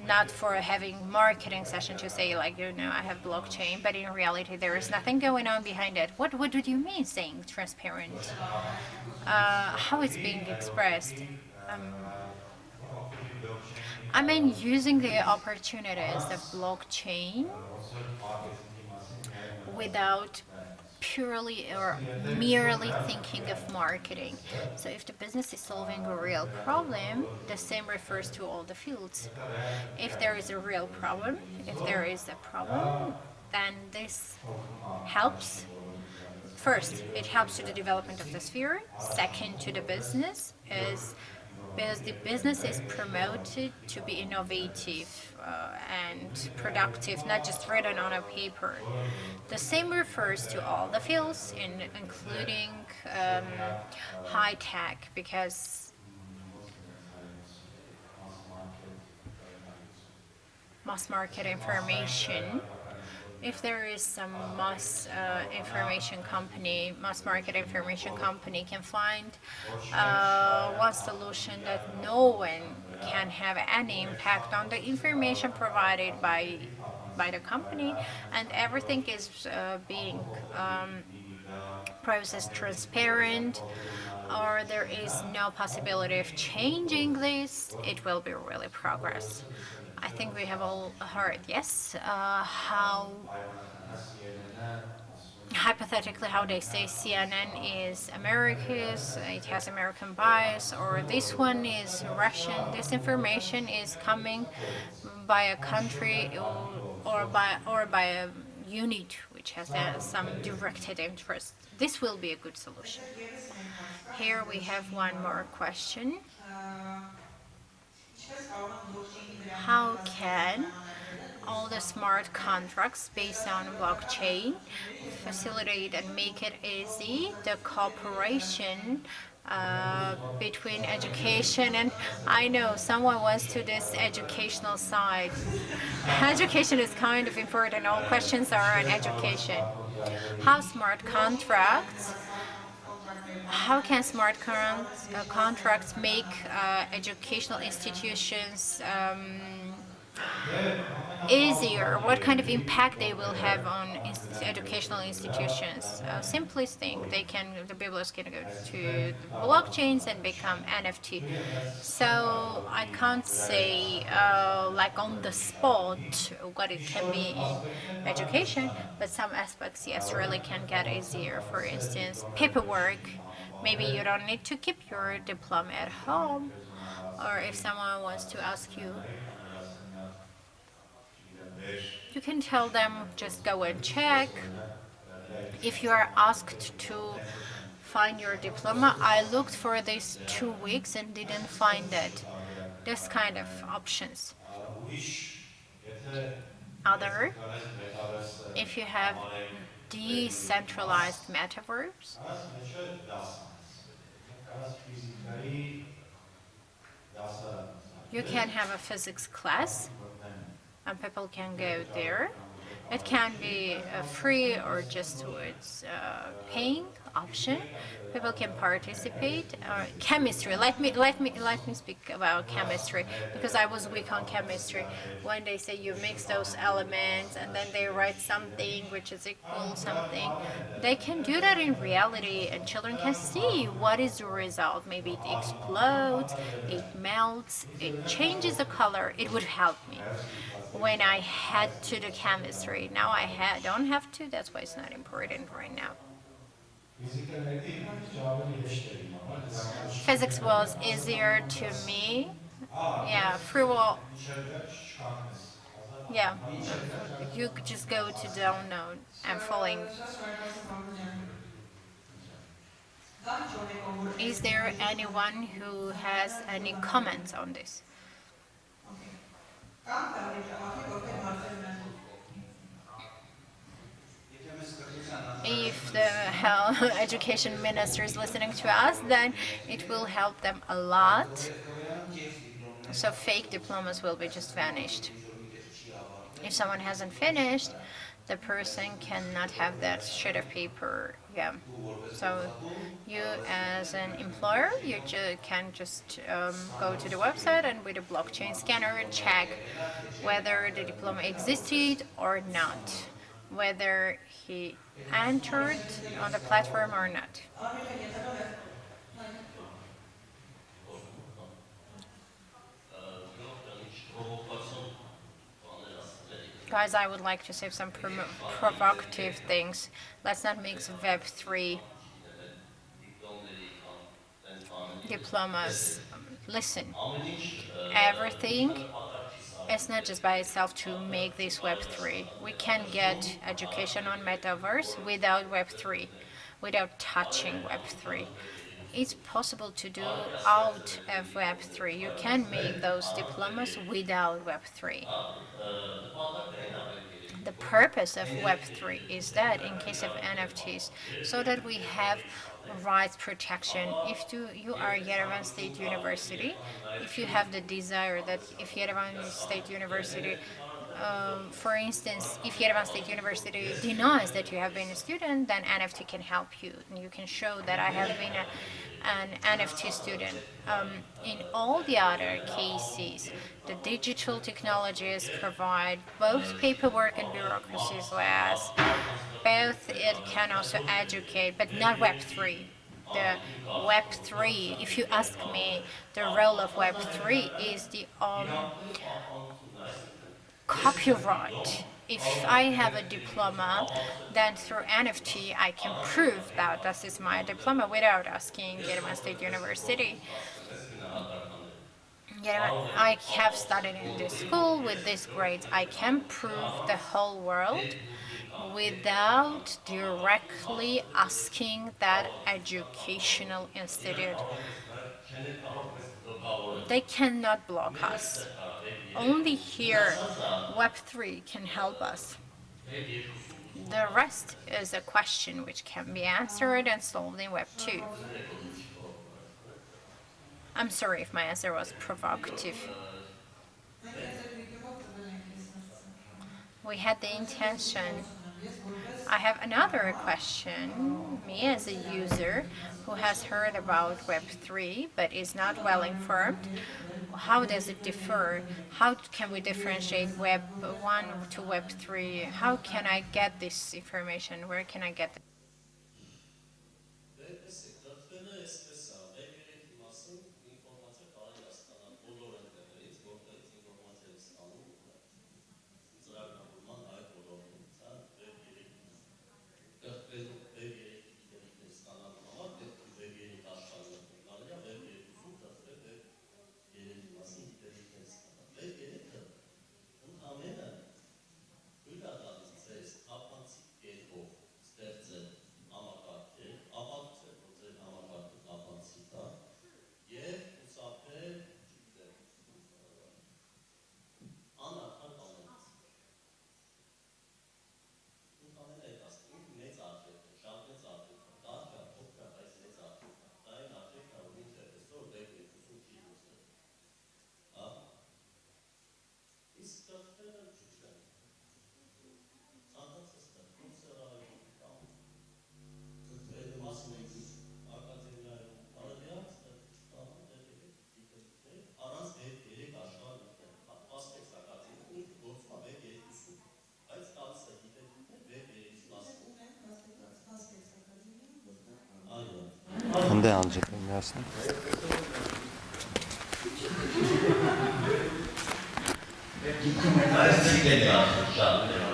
Speaker 1: not for having marketing session to say like, I have blockchain, but in reality there is nothing going on behind it. What do you mean saying transparent? How it's being expressed? I mean using the opportunities of blockchain without purely or merely thinking of marketing. So if the business is solving a real problem, the same refers to all the fields. If there is a real problem, if there is a problem, then this helps. First, it helps to the development of the sphere. Second, to the business is because the business is promoted to be innovative and productive, not just written on a paper. The same refers to all the fields, including high tech, because mass market information. If there is some mass market information company can find one solution that no one can have any impact on the information provided by the company, and everything is being processed transparent, or there is no possibility of changing this, it will be really progress. I think we have all heard, yes, how hypothetically how they say CNN is America's, it has American bias, or this one is Russian. This information is coming by a country or by a unit which has some directed interest. This will be a good solution. Here we have one more question. How can all the smart contracts based on blockchain facilitate and make it easy the cooperation between education and I know someone wants to this educational side. Education is kind of important. All questions are on education. How can smart contracts make educational institutions easier? What kind of impact they will have on educational institutions simply think the people can go to the blockchains and become NFT. So I can't say like on the spot what it can be in education, but some aspects, yes, really can get easier. For instance, paperwork. Maybe you don't need to keep your diploma at home, or if someone wants to ask you, you can tell them just go and check. If you are asked to find your diploma, I looked for this 2 weeks and didn't find it. This kind of options. Other, if you have decentralized metaverse, you can have a physics class and people can go there. It can be free or just with paying option. People can participate. Chemistry. Let me speak about chemistry because I was weak on chemistry. When they say you mix those elements and then they write something which is equal something, they can do that in reality and children can see what is the result. Maybe it explodes, it melts, it changes the color. It would help me when I had to do chemistry. Now don't have to. That's why it's not important right now. Physics was easier to me. Yeah, free will. Yeah, you could just go to download and following. Is there anyone who has any comments on this? If the health education minister is listening to us, then it will help them a lot. So fake diplomas will be just vanished. If someone hasn't finished, the person cannot have that sheet of paper. Yeah. So you as an employer, you can just go to the website and with a blockchain scanner check whether the diploma existed or not, whether he entered on the platform or not. Guys, I would like to say some provocative things. Let's not mix Web3 diplomas. Listen, everything it's not just by itself to make this Web3. We can get education on metaverse without Web3, without touching Web3. It's possible to do out of Web3. You can make those diplomas without Web3. The purpose of Web3 is that in case of NFTs, so that we have rights protection. If you are Yerevan State University, if you have the desire that if Yerevan State University, for instance, if Yerevan State University denies that you have been a student, then NFT can help you. And you can show that I have been an NFT student. In all the other cases, the digital technologies provide both paperwork and bureaucracies less. Both it can also educate, but not Web3. The Web3, if you ask me, the role of Web3 is the copyright. If I have a diploma, then through NFT I can prove that this is my diploma without asking Yerevan State University. Yeah, I have studied in this school with these grades. I can prove the whole world without directly asking that educational institute. They cannot block us. Only here Web3 can help us. The rest is a question which can be answered and solved in Web 2. I'm sorry if my answer was provocative. We had the intention. I have another question. Me as a user who has heard about Web3 but is not well informed, how does it differ? How can we differentiate Web 1 to Web 3? How can I get this information? Where can I get it?
Speaker 3: Կրթվելը էսպես է, Web 3-ի մասին ինֆորմացիա կարելի է ստանալ բոլոր այնտեղից, որտեղից ինֆորմացիա է ստանում ծրագրավորման այդ ոլորտներից, հա, Web 3-ի կրթվելու Web 3-ի գիտելիքներ ստանալու համար պետք է Web 3 աշխարհը կարելի է Web 2-ում կրթվել Web 3-ի մասին գիտելիքներ ստանալ։ Web 3-ը ընդհանրապես թույլ է տալիս ձեզ թափանցիկ կերպով ստեղծել համակարգեր, ապացուցել, որ ձեր համակարգը թափանցիկ է եւ խուսափել, չգիտեմ, անարդար բաներից։ Ընդհանրապես այդ ասում ինքը մեծ արդյունք է, շատ մեծ արդյունք է, դարձյալ փոքր է, բայց մեծ արդյունք է։ Դա այն արդյունքն է, որ ինքը այսօր Web 2-ում չի ուզել։ Հա։ Իսկ կրթվելը, չգիտեմ, ցանկացած կրթում սեռահայտում կամ կրթվելու մասին ակադեմիայում կարելի է ստանալ Web 3 գիտելիքներ առանց Web 3 աշխարհ ինքն է։ Fastex ակադեմիան ինքը գործում է Web 2-ում, բայց տալիս է գիտելիքներ Web 3-ի մասին։ Այո։
Speaker 4: Հնդե անջատում միասին։
Speaker 3: Այս ցիկլի արդյունք շատ է։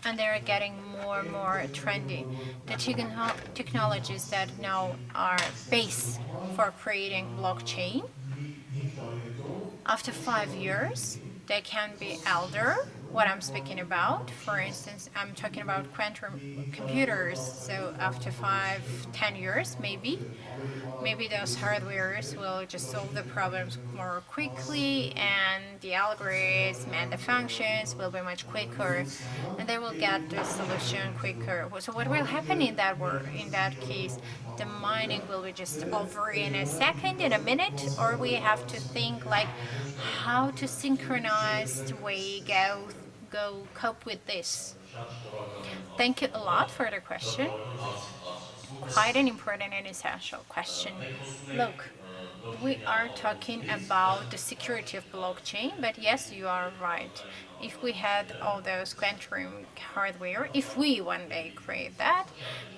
Speaker 1: And they're getting more and more trendy. The technologies that now are base for creating blockchain, after 5 years, they can be elder. What I'm speaking about, for instance, I'm talking about quantum computers. So after 5-10 years, maybe those hardwares will just solve the problems more quickly, and the algorithms and the functions will be much quicker, and they will get the solution quicker. So what will happen in that case? The mining will be just over in a second, in a minute, or we have to think like how to synchronize the way go cope with this. Thank you a lot for the question. Quite an important and essential question. Look, we are talking about the security of blockchain, but yes, you are right. If we had all those quantum hardware, if we one day create that,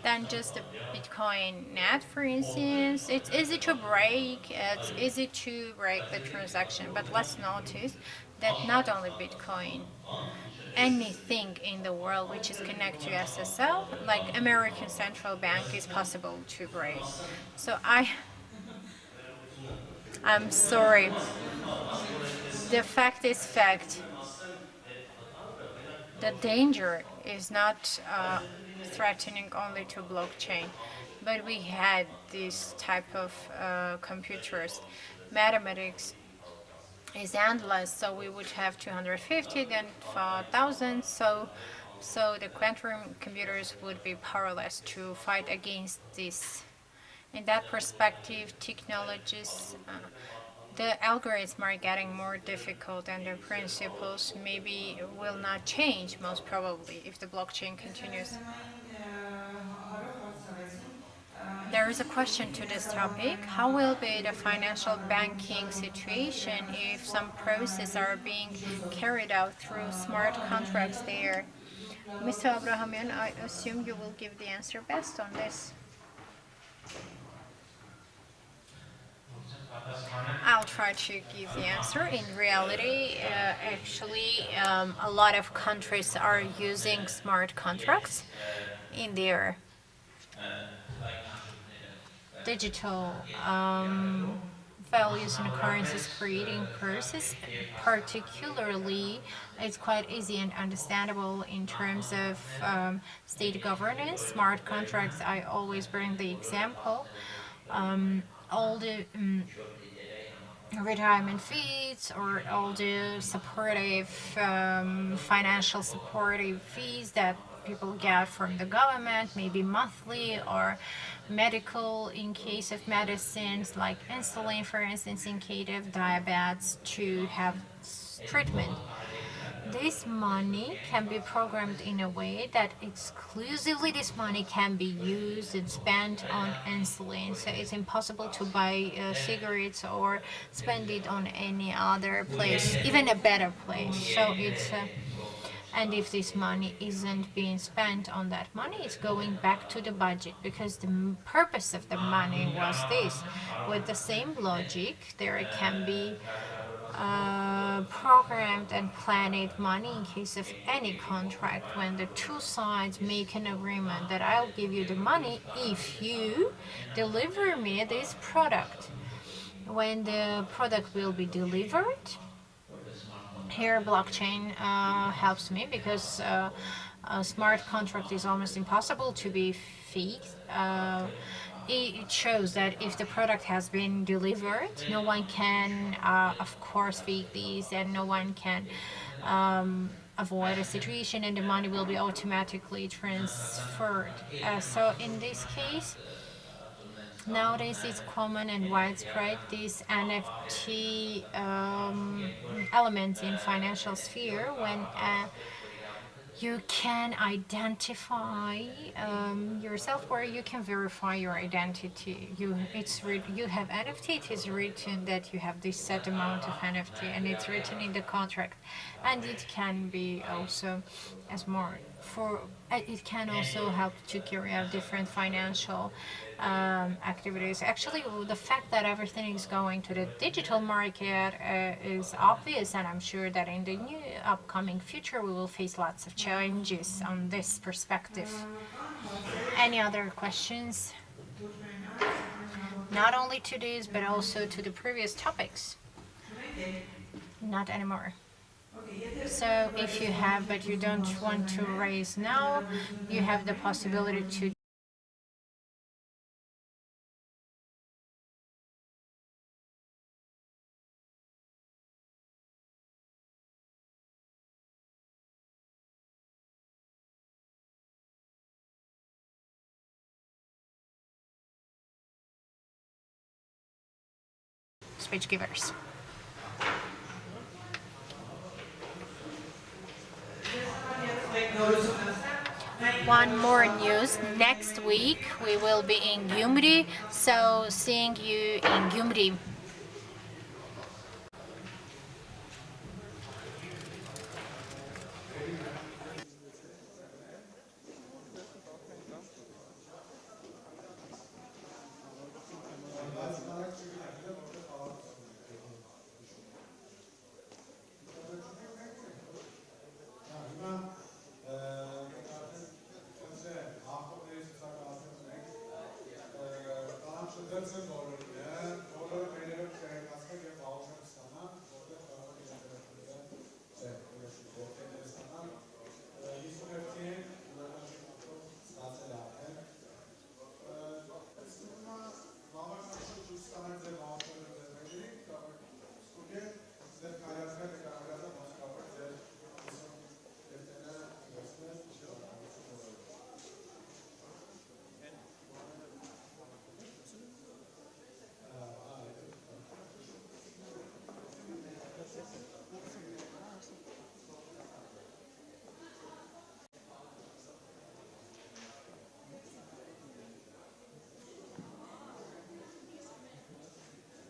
Speaker 1: then just the Bitcoin net, for instance, it's easy to break, the transaction, but let's notice that not only Bitcoin, anything in the world which is connected to SSL, like American Central Bank, is possible to break. So I'm sorry. The fact is fact. The danger is not threatening only to blockchain, but we had this type of computers. Mathematics is endless, so we would have 250, then 1,000. So the quantum computers would be powerless to fight against this. In that perspective, technologies, the algorithms are getting more difficult, and the principles maybe will not change, most probably, if the blockchain continues. There is a question to this topic. How will be the financial banking situation if some processes are being carried out through smart contracts there? Mr. Abrahamian, I assume you will give the answer best on this. I'll try to give the answer. In reality, a lot of countries are using smart contracts in their digital values and currencies creating process. Particularly, it's quite easy and understandable in terms of state governance. Smart contracts, I always bring the example. All the retirement fees or all the supportive financial supportive fees that people get from the government, maybe monthly or medical in case of medicines like insulin, for instance, in case of diabetes to have treatment. This money can be programmed in a way that exclusively this money can be used and spent on insulin. So it's impossible to buy cigarettes or spend it on any other place, even a better place. So it's and if this money isn't being spent on that money, it's going back to the budget because the purpose of the money was this. With the same logic, there can be programmed and planned money in case of any contract when the two sides make an agreement that I'll give you the money if you deliver me this product. When the product will be delivered, here blockchain helps me because a smart contract is almost impossible to be fixed. It shows that if the product has been delivered, no one can, of course, fake these, and no one can avoid a situation, and the money will be automatically transferred. So in this case, nowadays it's common and widespread this NFT elements in financial sphere when you can identify yourself where you can verify your identity. You have NFT. It is written that you have this set amount of NFT, and it's written in the contract, and it can be also as more for. It can also help to carry out different financial activities. Actually, the fact that everything is going to the digital market is obvious, and I'm sure that in the new upcoming future we will face lots of challenges on this perspective. Any other questions? Not only to this, but also to the previous topics. Not anymore. So if you have, but you don't want to raise now, you have the possibility to speech givers. One more news. Next week we will be in Gyumri, so seeing you in Gyumri.